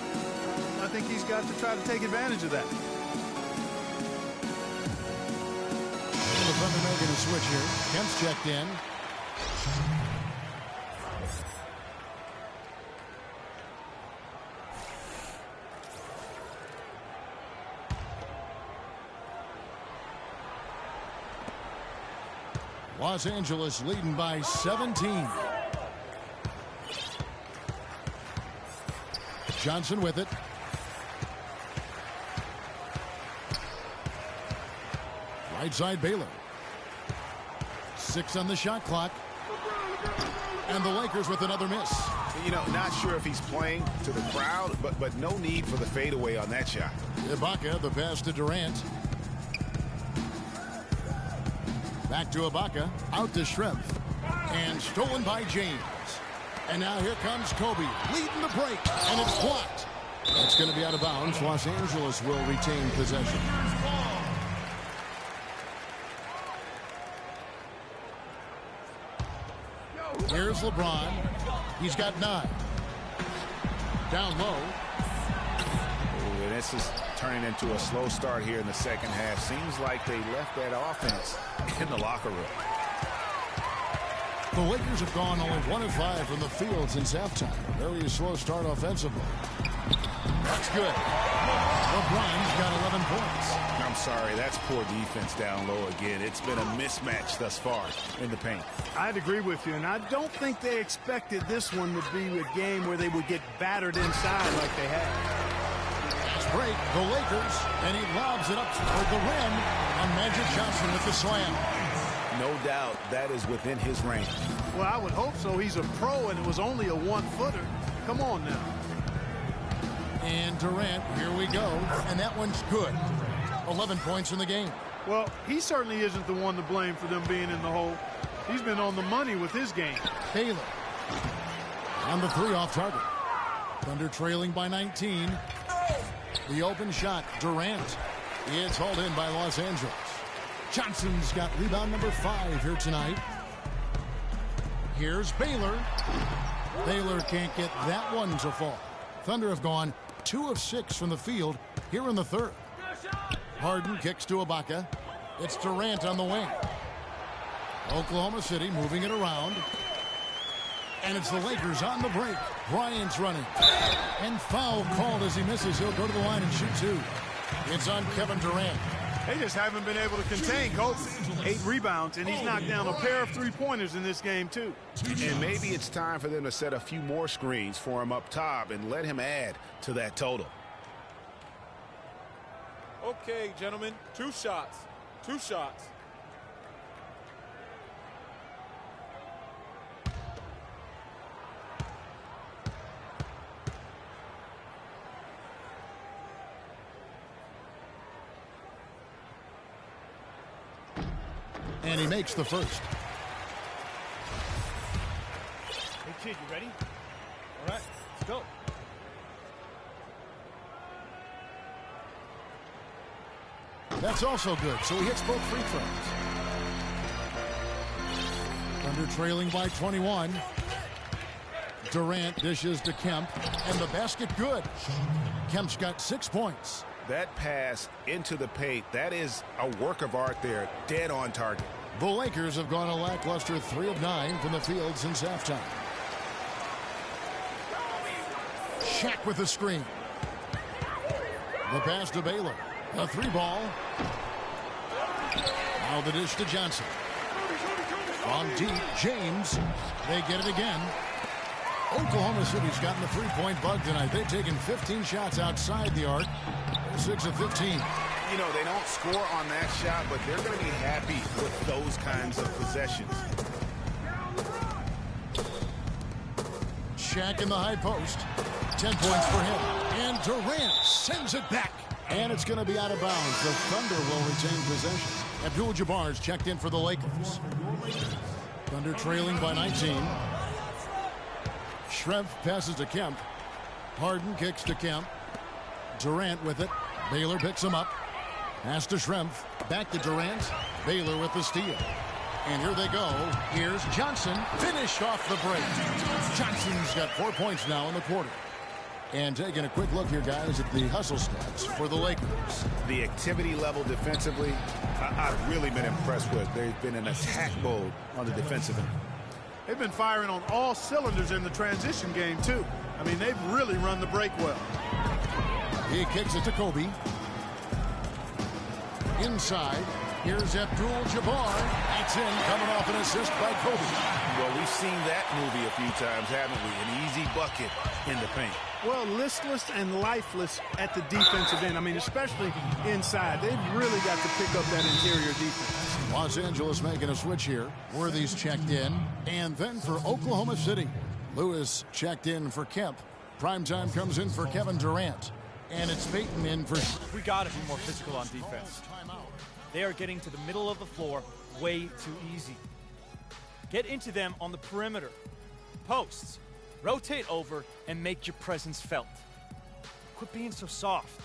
I think he's got to try to take advantage of that. The Thunder making a switch here. Kemp's checked in. Los Angeles leading by 17. Johnson with it. Right side Baylor. 6 on the shot clock. And the Lakers with another miss. You know, not sure if he's playing to the crowd, but no need for the fadeaway on that shot. Ibaka, the pass to Durant. Back to Ibaka, out to Shrimp. And stolen by James. And now here comes Kobe, leading the break, and it's blocked. That's going to be out of bounds. Los Angeles will retain possession. Here's LeBron. He's got 9. Down low. Ooh, and this is turning into a slow start here in the second half. Seems like they left that offense in the locker room. The Lakers have gone only 1 of 5 from the field since halftime. Very slow start offensively. That's good. LeBron's got 11 points. I'm sorry, that's poor defense down low again. It's been a mismatch thus far in the paint. I'd agree with you, and I don't think they expected this one to be a game where they would get battered inside like they had. Fast break, the Lakers, and he lobs it up toward the rim on Magic Johnson with the slam. No doubt that is within his range. Well, I would hope so. He's a pro, and it was only a 1-footer. Come on now. And Durant, here we go. And that one's good. 11 points in the game. Well, he certainly isn't the one to blame for them being in the hole. He's been on the money with his game. Baylor on the 3 off target. Thunder trailing by 19. The open shot, Durant. It's hauled in by Los Angeles. Johnson's got rebound number 5 here tonight. Here's Baylor. Baylor can't get that one to fall. Thunder have gone 2 of 6 from the field here in the third. Harden kicks to Ibaka. It's Durant on the wing. Oklahoma City moving it around. And it's the Lakers on the break. Bryant's running. And foul called as he misses. He'll go to the line and shoot 2. It's on Kevin Durant. They just haven't been able to contain Kobe. 8 rebounds, and he's knocked down a pair of 3-pointers in this game, too. And maybe it's time for them to set a few more screens for him up top and let him add to that total. Okay, gentlemen, 2 shots. 2 shots. And he makes the first. Hey, kid, you ready? All right, let's go. That's also good, so he hits both free throws. Thunder trailing by 21. Durant dishes to Kemp, and the basket good. Kemp's got 6 points. That pass into the paint, that is a work of art there, dead on target. The Lakers have gone a lackluster 3 of 9 from the field since halftime. Shaq with the screen. The pass to Baylor. A 3-ball. Now the dish to Johnson. On deep, James. They get it again. Oklahoma City's gotten the 3-point bug tonight. They've taken 15 shots outside the arc. 6 of 15. You know, they don't score on that shot, but they're going to be happy with those kinds of possessions. Shaq in the high post. 10 points for him. And Durant sends it back. And it's going to be out of bounds. The Thunder will retain possession. Abdul-Jabbar's checked in for the Lakers. Thunder trailing by 19. Schrempf passes to Kemp. Harden kicks to Kemp. Durant with it. Baylor picks him up. Pass to Schrempf. Back to Durant. Baylor with the steal. And here they go. Here's Johnson. Finished off the break. Johnson's got 4 points now in the quarter. And taking a quick look here, guys, at the hustle stats for the Lakers. The activity level defensively, I've really been impressed with. They've been in attack mode on the defensive end. They've been firing on all cylinders in the transition game, too. I mean, they've really run the break well. He kicks it to Kobe. Inside. Here's Abdul-Jabbar. It's in, coming off an assist by Kobe. Well, we've seen that movie a few times, haven't we? An easy bucket in the paint. Well, listless and lifeless at the defensive end. I mean, especially inside. They've really got to pick up that interior defense. Los Angeles making a switch here. Worthy's checked in. And then for Oklahoma City, Lewis checked in for Kemp. Primetime comes in for Kevin Durant. And it's Payton in for... We got to be more physical on defense. They are getting to the middle of the floor way too easy. Get into them on the perimeter. Posts. Rotate over and make your presence felt. Quit being so soft.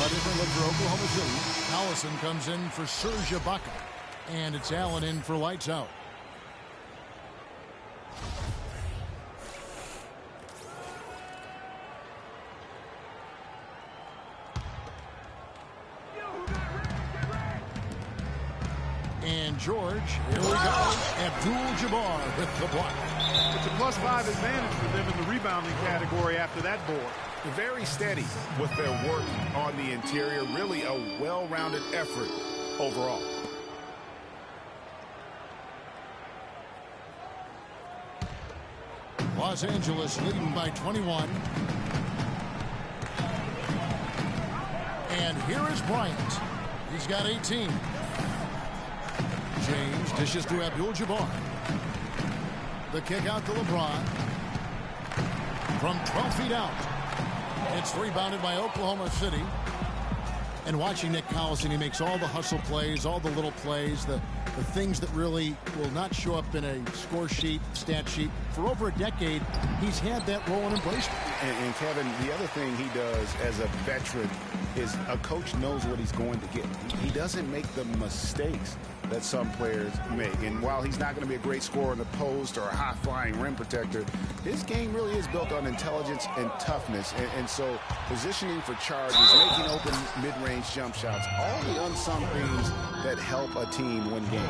Different look for Oklahoma City. Allison comes in for Serge Ibaka. And it's Allen in for lights out. And George, here we go. Abdul-Jabbar with the block. It's a +5 advantage for them in the rebounding category after that board. Very steady with their work on the interior. Really a well-rounded effort overall. Los Angeles leading by 21. And here is Bryant. He's got 18. James dishes to Abdul-Jabbar. The kick out to LeBron. From 12 feet out. It's rebounded by Oklahoma City. And watching Nick Collison, he makes all the hustle plays, all the little plays, the things that really will not show up in a score sheet, stat sheet. For over a decade, he's had that role and embraced it. And Kevin, the other thing he does as a veteran is a coach knows what he's going to get. He doesn't make the mistakes that some players make. And while he's not going to be a great scorer in the post or a high-flying rim protector, his game really is built on intelligence and toughness. And so positioning for charges, making open mid-range jump shots, all the unsung things that help a team win games.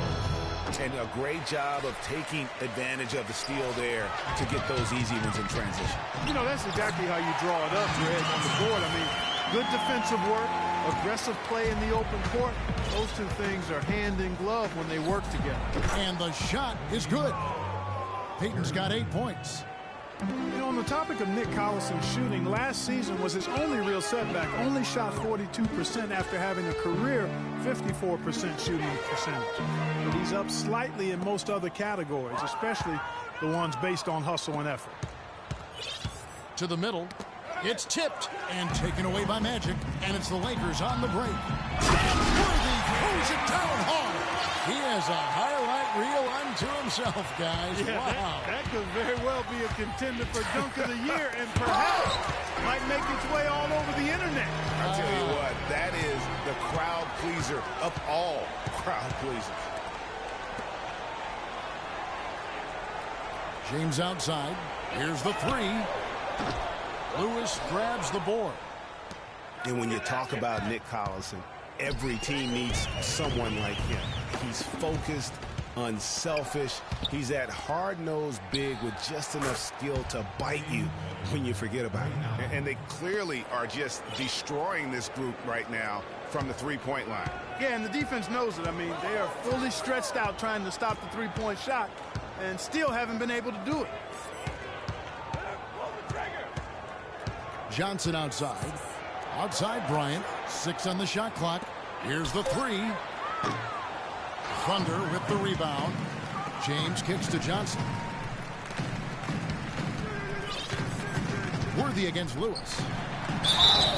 And a great job of taking advantage of the steal there to get those easy ones in transition. You know, that's exactly how you draw it up, Greg, on the board. I mean, good defensive work, aggressive play in the open court. Those two things are hand in glove when they work together. And the shot is good. Payton's got 8 points. You know, on the topic of Nick Collison's shooting, last season was his only real setback. Only shot 42% after having a career 54% shooting percentage. But he's up slightly in most other categories, especially the ones based on hustle and effort. To the middle. It's tipped and taken away by Magic, and it's the Lakers on the break. Worthy throws it down hard. He has a highlight reel unto himself, guys. Yeah, wow. That could very well be a contender for Dunk of the Year, and perhaps might make its way all over the internet. I'll tell you what, that is the crowd pleaser of all crowd pleasers. James outside. Here's the three. Lewis grabs the board. And when you talk about Nick Collison, every team needs someone like him. He's focused, unselfish. He's that hard-nosed big with just enough skill to bite you when you forget about it. And they clearly are just destroying this group right now from the three-point line. Yeah, and the defense knows it. I mean, they are fully stretched out trying to stop the three-point shot and still haven't been able to do it. Johnson outside. Outside Bryant. 6 on the shot clock. Here's the three. Thunder with the rebound. James kicks to Johnson. Worthy against Lewis.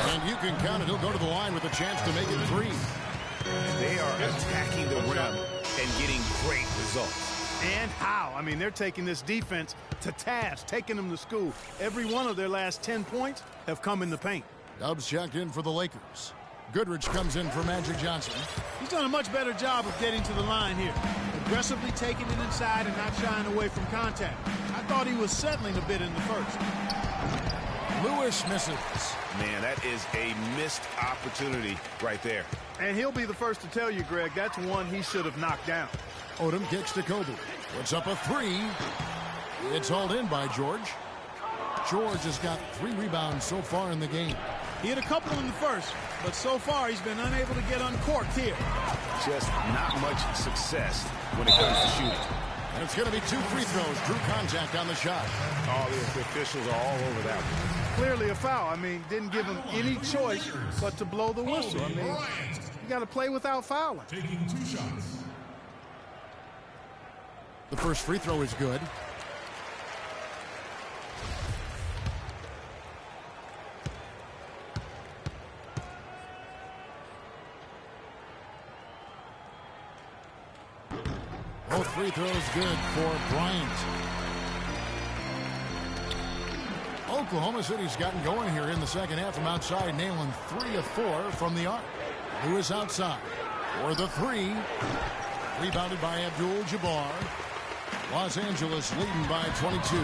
And you can count it. He'll go to the line with a chance to make it 3. They are attacking the rim and getting great results. And how? I mean, they're taking this defense to task, taking them to school. Every one of their last 10 points have come in the paint. Dubs checked in for the Lakers. Goodrich comes in for Magic Johnson. He's done a much better job of getting to the line here. Aggressively taking it inside and not shying away from contact. I thought he was settling a bit in the first. Lewis misses. Man, that is a missed opportunity right there. And he'll be the first to tell you, Greg, that's one he should have knocked down. Odom kicks to Kobe. Puts up a three. It's hauled in by George. George has got 3 rebounds so far in the game. He had a couple in the first, but so far he's been unable to get uncorked here. Just not much success when it comes to shooting. And it's going to be 2 free throws. Drew contact on the shot. All the officials are all over that one. Clearly a foul. I mean, didn't give him any choice but to blow the whistle. I mean, you got to play without fouling. Taking 2 shots. The first free throw is good. Both free throws good for Bryant. Oklahoma City's gotten going here in the second half from outside, nailing 3 of 4 from the arc. Lewis outside for the 3. Rebounded by Abdul-Jabbar. Los Angeles leading by 22.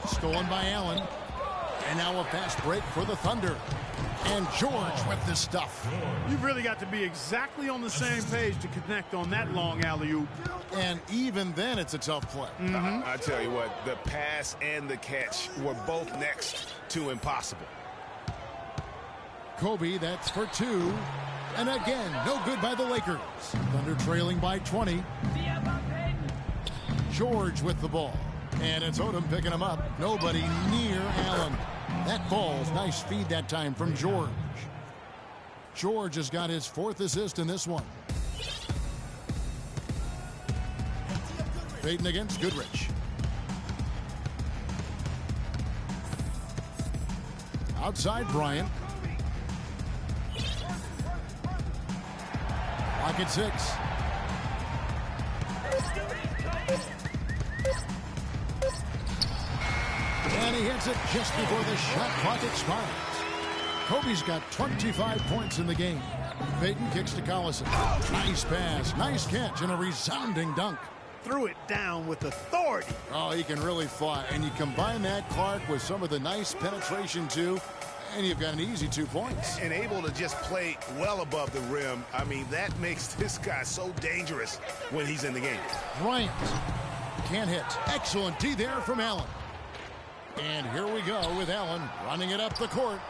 Stolen by Allen. And now a fast break for the Thunder. And George with the stuff. You've really got to be exactly on the same page to connect on that long alley-oop. And even then, it's a tough play. I tell you what, the pass and the catch were both next to impossible. Kobe, that's for 2. And again, no good by the Lakers. Thunder trailing by 20. George with the ball. And it's Odom picking him up. Nobody near Allen. That ball's nice feed that time from George. George has got his 4th assist in this one. Payton against Goodrich. Outside Bryant. Lock at 6. And he hits it just before the shot clock expires. Kobe's got 25 points in the game. Payton kicks to Collison. Nice pass, nice catch, and a resounding dunk. Threw it down with authority. Oh, he can really fly. And you combine that, Clark, with some of the nice penetration, too, and you've got an easy 2 points. And able to just play well above the rim. I mean, that makes this guy so dangerous when he's in the game. Bryant can't hit. Excellent D there from Allen. And here we go with Allen running it up the court.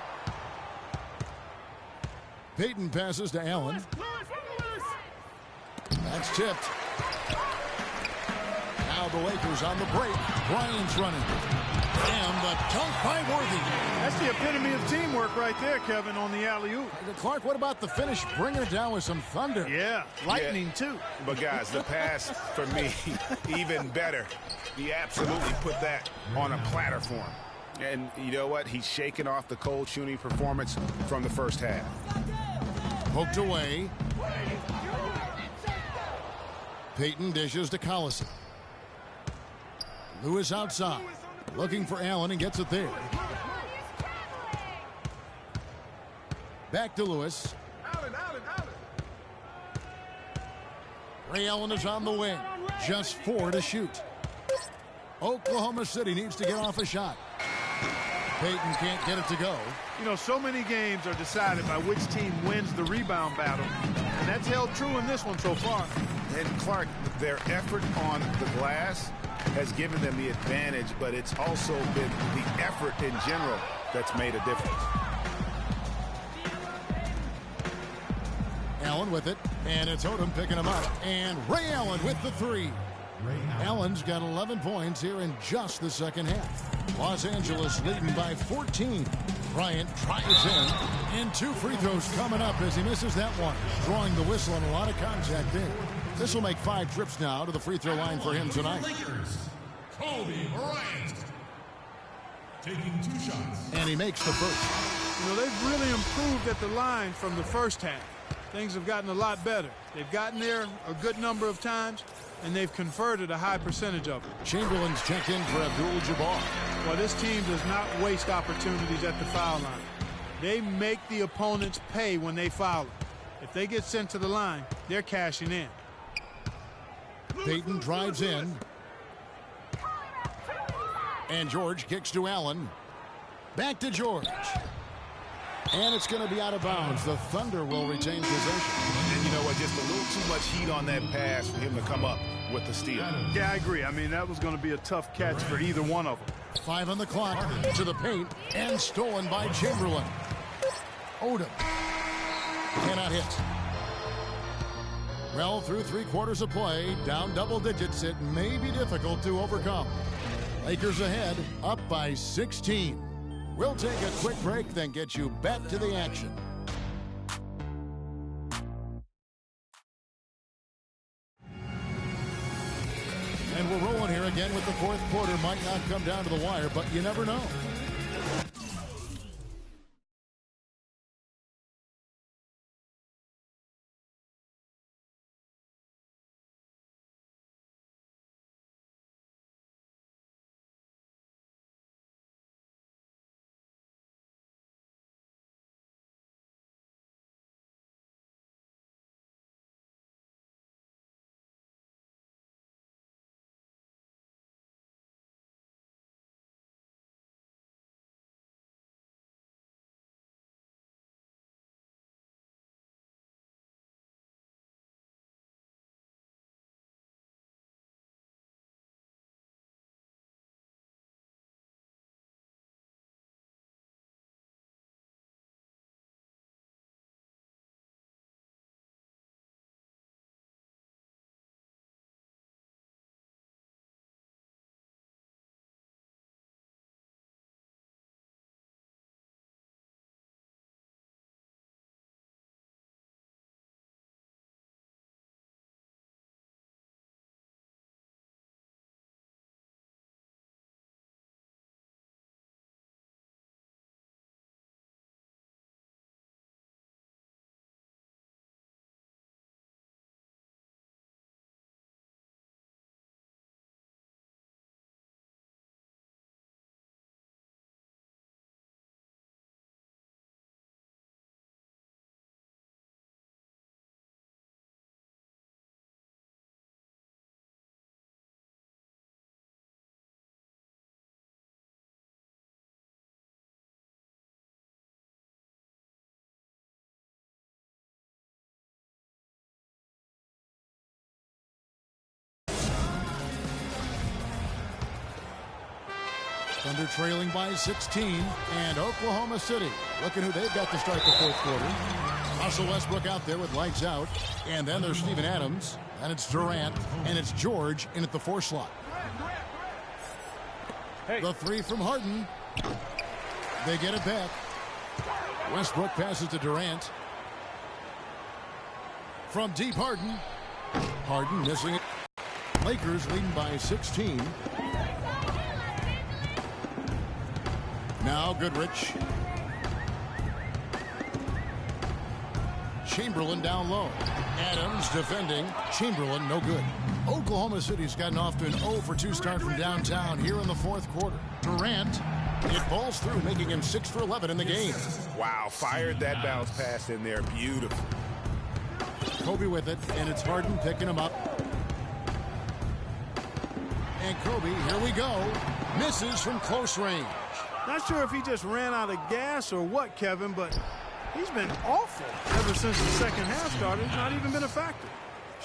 Payton passes to Allen. That's tipped. Now the Lakers on the break. Bryant's running. And the dunk by Worthy. That's the epitome of teamwork right there, Kevin, on the alley-oop. Clark, what about the finish? Bring her down with some thunder. Yeah, lightning too. But guys, the pass for me, even better. He absolutely put that on a platter for him. And you know what? He's shaking off the cold shooting performance from the first half. Poked away. Payton dishes to Collison. Lewis outside. Looking for Allen and gets it there. Back to Lewis. Ray Allen is on the wing. Just 4 to shoot. Oklahoma City needs to get off a shot. Payton can't get it to go. You know, so many games are decided by which team wins the rebound battle. And that's held true in this one so far. And Clark, their effort on the glass has given them the advantage, but it's also been the effort in general that's made a difference. Allen with it, and it's Odom picking him up. And Ray Allen with the 3. Allen's got 11 points here in just the second half. Los Angeles leading by 14. Bryant tries in. And 2 free throws coming up as he misses that one. Drawing the whistle and a lot of contact there. This will make 5 trips now to the free throw line for him tonight. Kobe Bryant taking 2 shots. And he makes the first. You know, they've really improved at the line from the first half. Things have gotten a lot better. They've gotten there a good number of times, and they've converted a high percentage of it. Chamberlain's checked in for Abdul-Jabbar. Well, this team does not waste opportunities at the foul line. They make the opponents pay when they foul them. If they get sent to the line, they're cashing in. Payton drives in. And George kicks to Allen. Back to George. And it's going to be out of bounds. The Thunder will retain possession. And you know what? Just a little too much heat on that pass for him to come up with the steal. Yeah, I agree. I mean, that was going to be a tough catch for either one of them. 5 on the clock. To the paint. And stolen by Chamberlain. Odom. Cannot hit. Well, through 3 quarters of play, down double digits, it may be difficult to overcome. Lakers ahead, up by 16. We'll take a quick break, then get you back to the action. And we're rolling here again with the fourth quarter. Might not come down to the wire, but you never know. Thunder trailing by 16, and Oklahoma City looking who they've got to start the fourth quarter. Russell Westbrook out there with lights out, and then there's Steven Adams, and it's Durant, and it's George in at the 4 slot. The 3 from Harden. They get it back. Westbrook passes to Durant. From deep, Harden. Harden missing it. Lakers leading by 16. Now Goodrich. Chamberlain down low. Adams defending. Chamberlain no good. Oklahoma City's gotten off to an 0 for 2 start from downtown here in the fourth quarter. Durant, it falls through, making him 6 for 11 in the game. Wow, fired that bounce pass in there. Beautiful. Kobe with it, and it's Harden picking him up. And Kobe, here we go, misses from close range. Not sure if he just ran out of gas or what, Kevin, but he's been awful ever since the second half started. He's not even been a factor.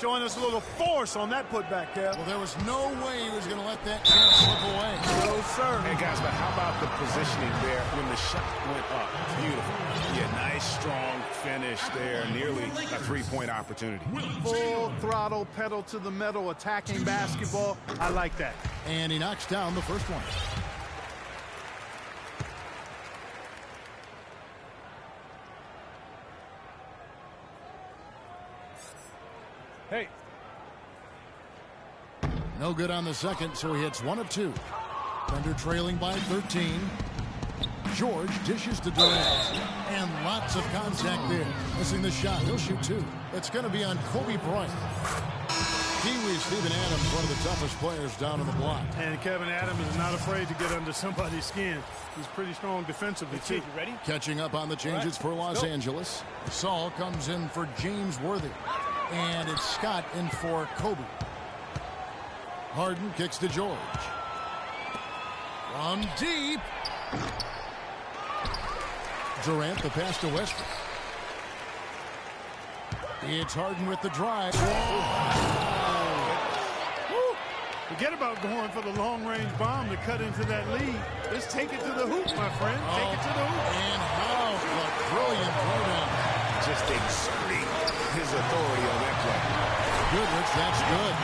Showing us a little force on that putback, Kev. Well, there was no way he was going to let that chance slip away. No, sir. Hey, guys, but how about the positioning there when the shot went up? Beautiful. Yeah, nice, strong finish there. Nearly a 3-point opportunity. Full throttle, pedal to the metal, attacking basketball. I like that. And he knocks down the first one. Hey. No good on the second, so he hits 1 of 2. Thunder trailing by 13. George dishes to Durant. And lots of contact there. Missing the shot. He'll shoot two. It's going to be on Kobe Bryant. Kiwi Steven Adams, one of the toughest players down on the block. And Kevin Adams is not afraid to get under somebody's skin. He's pretty strong defensively, too. Ready? Catching up on the changes for Los Angeles. Saul comes in for James Worthy. And it's Scott in for Kobe. Harden kicks to George. From deep. Durant, the pass to Westbrook. It's Harden with the drive. Forget about going for the long-range bomb to cut into that lead. Just take it to the hoop, my friend. Take it to the hoop. And how a brilliant throwdown. Just exerting his authority on that play. Goodrich, that's good.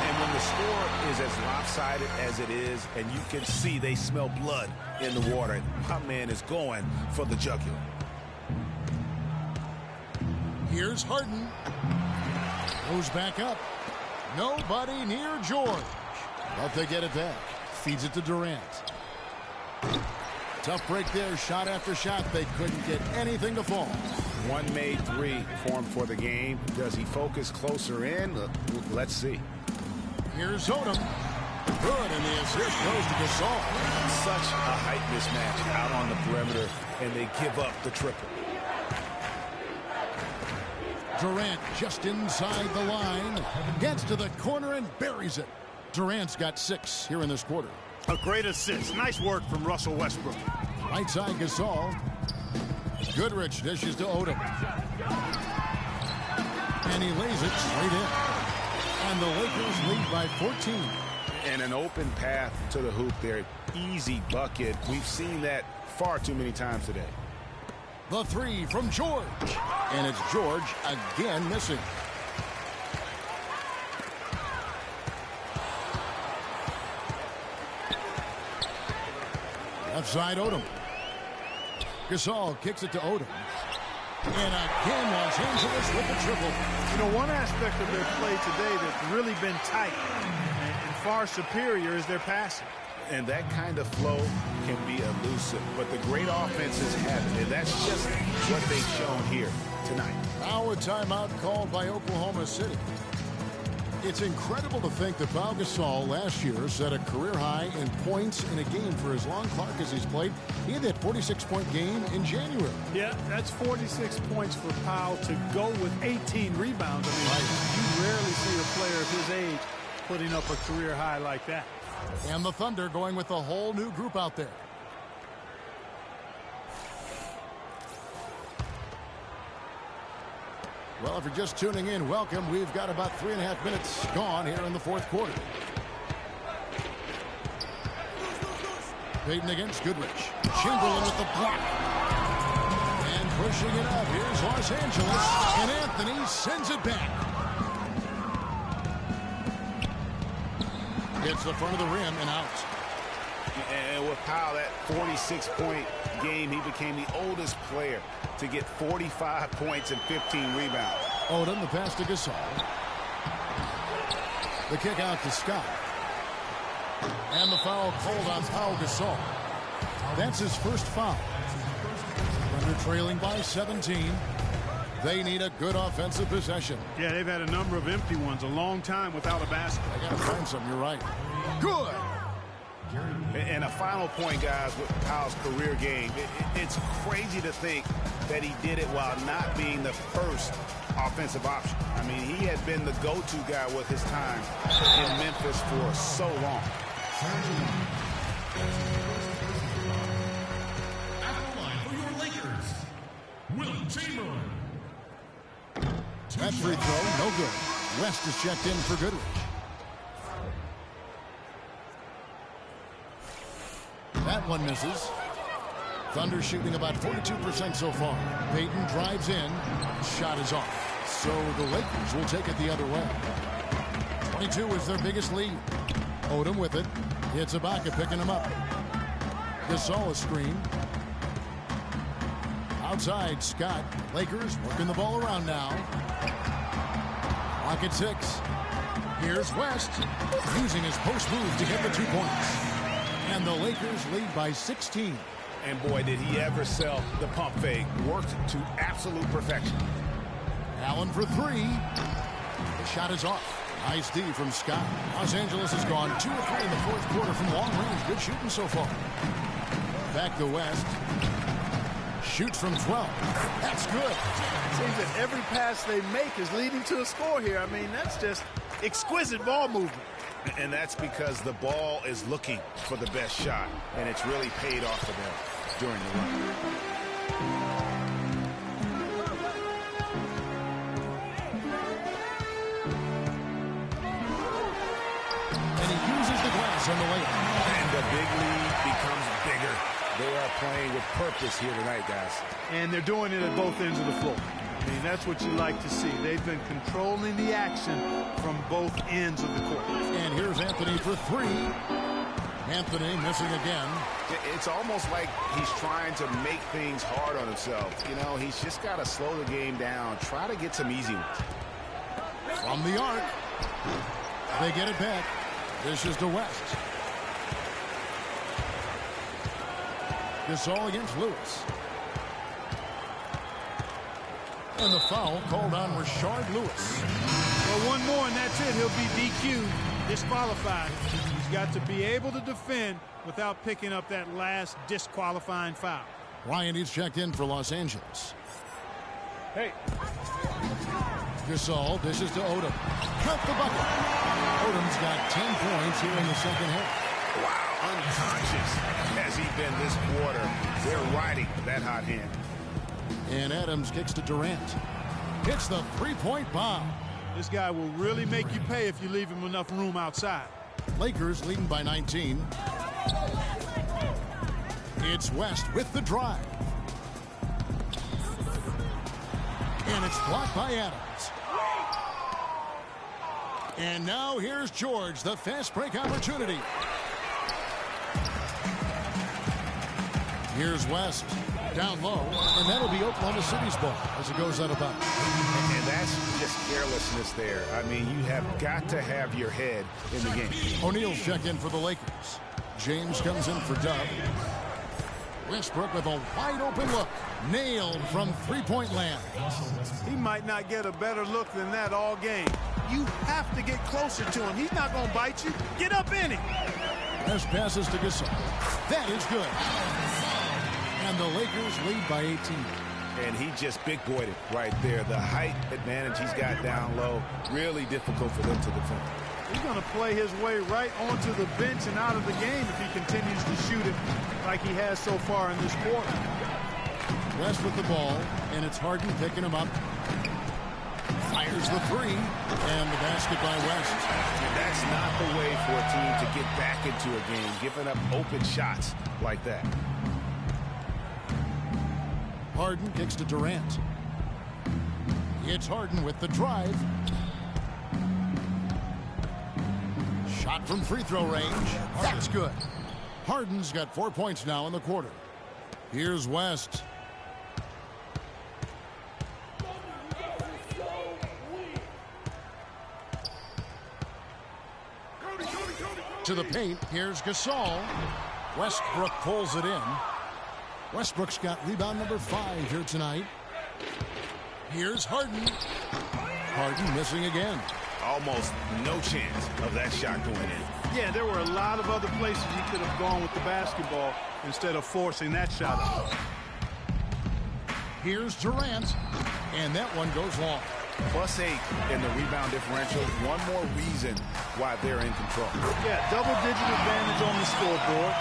And when the score is as lopsided as it is, and you can see they smell blood in the water, my man is going for the jugular. Here's Harden. Goes back up. Nobody near George. But they get it back. Feeds it to Durant. Tough break there. Shot after shot. They couldn't get anything to fall. One made three formed for the game. Does he focus closer in? Let's see. Here's Odom. Good, and the assist goes to Gasol. Such a height mismatch out on the perimeter, and they give up the triple. Durant just inside the line. Gets to the corner and buries it. Durant's got 6 here in this quarter. A great assist. Nice work from Russell Westbrook. Right side Gasol. Goodrich dishes to Odom. And he lays it straight in. And the Lakers lead by 14. And an open path to the hoop there. Easy bucket. We've seen that far too many times today. The three from George. And it's George again missing. Left side Odom. Gasol kicks it to Odom. And again Los Angeles with the triple. You know, one aspect of their play today that's really been tight and far superior is their passing. And that kind of flow can be elusive. But the great offenses have it. And that's just what they've shown here tonight. Now a timeout called by Oklahoma City. It's incredible to think that Pau Gasol last year set a career high in points in a game for as long clock as he's played. He had that 46-point game in January. Yeah, that's 46 points for Pau to go with 18 rebounds. I mean, you rarely see a player of his age putting up a career high like that. And the Thunder going with a whole new group out there. Well, if you're just tuning in, welcome. We've got about 3.5 minutes gone here in the fourth quarter. Payton against Goodrich. Chamberlain with the block. And pushing it up. Here's Los Angeles. And Anthony sends it back. Hits the front of the rim and out. And with Powell, that 46-point game, he became the oldest player to get 45 points and 15 rebounds. Odom, the pass to Gasol. The kick out to Scott. And the foul called on Pau Gasol. That's his first foul. Thunder trailing by 17. They need a good offensive possession. Yeah, they've had a number of empty ones, a long time without a basket. I got to find some, you're right. Good. And a final point, guys, with Powell's career game. It's crazy to think that he did it while not being the first offensive option. I mean, he had been the go-to guy with his time in Memphis for so long. At the line for your Lakers, Will Chamberlain. That free throw, no good. West is checked in for Goodrich. That one misses. Thunder shooting about 42% so far. Payton drives in. Shot is off. So the Lakers will take it the other way. 22 is their biggest lead. Odom with it. It's Ibaka picking him up. Gasol a screen. Outside, Scott. Lakers working the ball around now. Clock at 6. Here's West. Using his post move to get the 2 points. And the Lakers lead by 16. And boy, did he ever sell the pump fake. Worked to absolute perfection. Allen for three. The shot is off. Nice D from Scott. Los Angeles has gone 2 of 3 in the fourth quarter from long range. Good shooting so far. Back to West. Shoots from 12. That's good. Seems that every pass they make is leading to a score here. I mean, that's just exquisite ball movement. And that's because the ball is looking for the best shot. And it's really paid off for them during the run. On the layup. And the big lead becomes bigger. They are playing with purpose here tonight, guys. And they're doing it at both ends of the floor. I mean, that's what you like to see. They've been controlling the action from both ends of the court. And here's Anthony for three. Anthony missing again. It's almost like he's trying to make things hard on himself. You know, he's just got to slow the game down. Try to get some easy ones. From the arc. They get it back. This is to West. Gasol against Lewis. And the foul called on Rashard Lewis. Well, one more and that's it. He'll be DQ'd, disqualified. He's got to be able to defend without picking up that last disqualifying foul. Ryan, he's checked in for Los Angeles. Hey. Gasol dishes to Odom. Cut the bucket. Odom's got 10 points here in the second half. Wow, unconscious has he been this quarter. They're riding that hot hand. And Adams kicks to Durant. Hits the three-point bomb. This guy will really make you pay if you leave him enough room outside. Lakers leading by 19. It's West with the drive. And it's blocked by Adams. And now here's George, the fast break opportunity. Here's West, down low, and that'll be Oklahoma City's ball as it goes out of bounds. And that's just carelessness there. I mean, you have got to have your head in the game. O'Neal's checked in for the Lakers. James comes in for Dub. Westbrook with a wide open look. Nailed from three-point land. He might not get a better look than that all game. You have to get closer to him. He's not going to bite you. Get up in him. As passes to Gasol. That is good. And the Lakers lead by 18. And he just big-boyed it right there. The height advantage he's got down low, really difficult for them to defend. He's going to play his way right onto the bench and out of the game if he continues to shoot it like he has so far in this quarter. West with the ball, and it's Harden picking him up. Fires the three, and the basket by West. And that's not the way for a team to get back into a game, giving up open shots like that. Harden kicks to Durant. It's Harden with the drive. Shot from free throw range. That's good. Harden's got 4 points now in the quarter. Here's West. To the paint. Here's Gasol. Westbrook pulls it in. Westbrook's got rebound number 5 here tonight. Here's Harden. Harden missing again. Almost no chance of that shot going in. Yeah, there were a lot of other places he could have gone with the basketball instead of forcing that shot out. Here's Durant, and that one goes long. +8 in the rebound differential. One more reason why they're in control. Yeah, double-digit advantage on the scoreboard.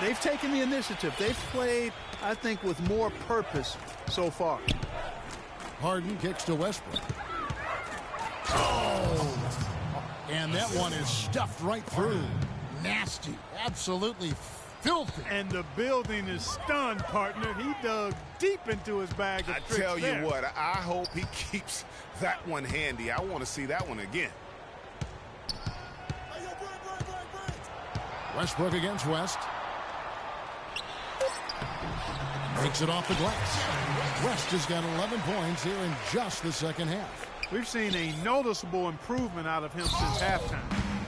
They've taken the initiative. They've played, I think, with more purpose so far. Harden kicks to Westbrook. Oh! And that one is stuffed right through. Nasty. Absolutely filthy. And the building is stunned, partner. He dug deep into his bag of tricks. I tell you what, I hope he keeps that one handy. I want to see that one again. Westbrook against West. Takes it off the glass. West has got 11 points here in just the second half. We've seen a noticeable improvement out of him since halftime.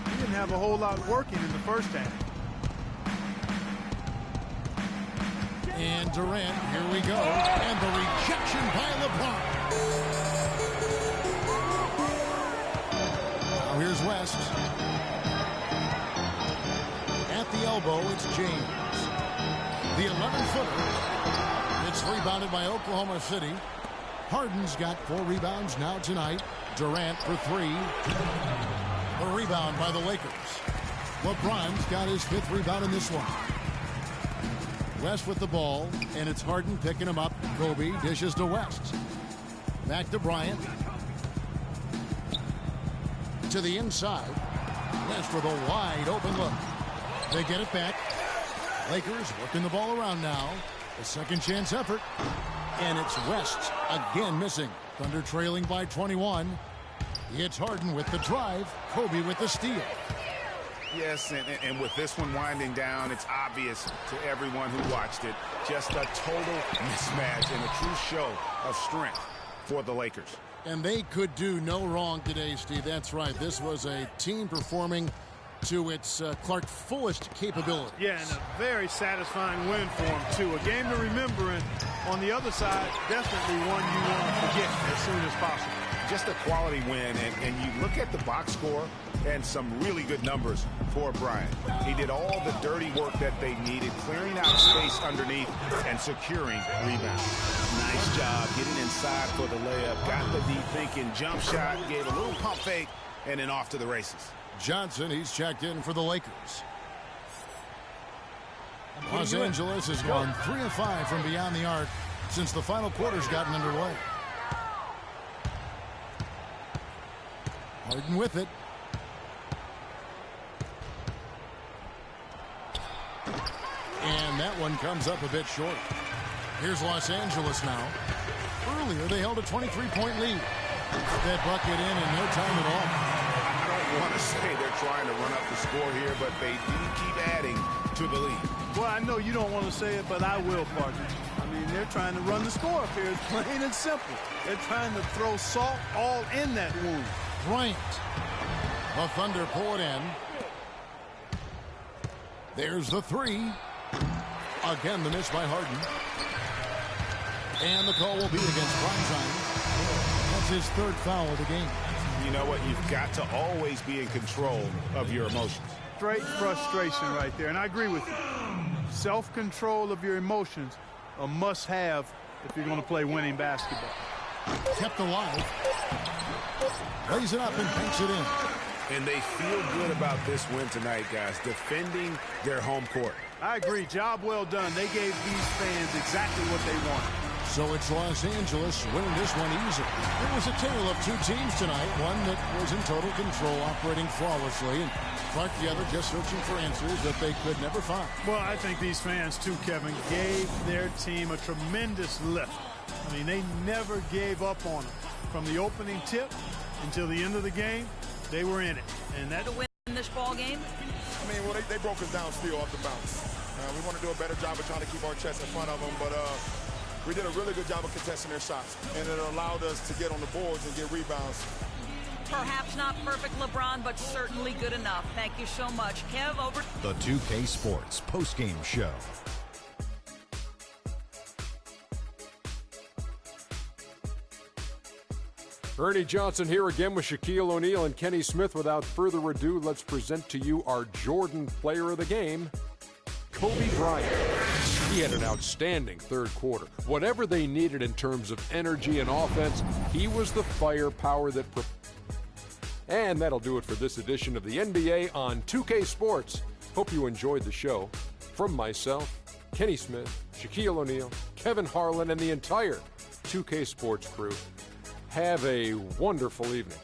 He didn't have a whole lot working in the first half. And Durant, here we go. And the rejection by LeBron. Now here's West. At the elbow, it's James. The 11-footer. It's rebounded by Oklahoma City. Harden's got 4 rebounds now tonight. Durant for 3. A rebound by the Lakers. LeBron's got his 5th rebound in this one. West with the ball, and it's Harden picking him up. Kobe dishes to West. Back to Bryant. To the inside. West with a wide open look. They get it back. Lakers working the ball around now. A second chance effort. And it's West again missing. Thunder trailing by 21. It's Harden with the drive. Kobe with the steal. Yes, and with this one winding down, it's obvious to everyone who watched it. Just a total mismatch and a true show of strength for the Lakers. And they could do no wrong today, Steve. That's right. This was a team performing to its Clark fullest capability. Yeah, and a very satisfying win for them, too. A game to remember, and on the other side, definitely one you want to forget as soon as possible. Just a quality win, and you look at the box score and some really good numbers for Bryant. He did all the dirty work that they needed, clearing out space underneath and securing rebounds. Nice job getting inside for the layup, got the deep thinking jump shot, gave a little pump fake, and then off to the races. Johnson, he's checked in for the Lakers. Los Angeles has gone 3 of 5 from beyond the arc since the final quarter's gotten underway. Harden with it. And that one comes up a bit short. Here's Los Angeles now. Earlier, they held a 23-point lead. That bucket in no time at all. I don't want to say they're trying to run up the score here, but they do keep adding to the lead. Well, I know you don't want to say it, but I will, partner. I mean, they're trying to run the score up here. It's plain and simple. They're trying to throw salt all in that wound. Bryant. The Thunder pull it in. There's the 3. Again, the miss by Harden. And the call will be against Bryant. That's his 3rd foul of the game. You know what? You've got to always be in control of your emotions. Straight frustration right there, and I agree with you. Self-control of your emotions, a must-have if you're going to play winning basketball. Kept alive. Lays it up and banks it in. And they feel good about this win tonight, guys, defending their home court. I agree. Job well done. They gave these fans exactly what they wanted. So it's Los Angeles winning this one easily. It was a tale of 2 teams tonight. One that was in total control, operating flawlessly, and Clark the other just searching for answers that they could never find. Well, I think these fans, too, Kevin, gave their team a tremendous lift. I mean, they never gave up on them. From the opening tip until the end of the game, they were in it. And that to win this ball game? I mean, well, they broke us down still off the bounce. We want to do a better job of trying to keep our chest in front of them, but we did a really good job of contesting their shots, and it allowed us to get on the boards and get rebounds. Perhaps not perfect, LeBron, but certainly good enough. Thank you so much. Kev, over. The 2K Sports postgame show. Ernie Johnson here again with Shaquille O'Neal and Kenny Smith. Without further ado, let's present to you our Jordan player of the game, Kobe Bryant. He had an outstanding 3rd quarter. Whatever they needed in terms of energy and offense, he was the firepower that... And that'll do it for this edition of the NBA on 2K Sports. Hope you enjoyed the show. From myself, Kenny Smith, Shaquille O'Neal, Kevin Harlan, and the entire 2K Sports crew, have a wonderful evening.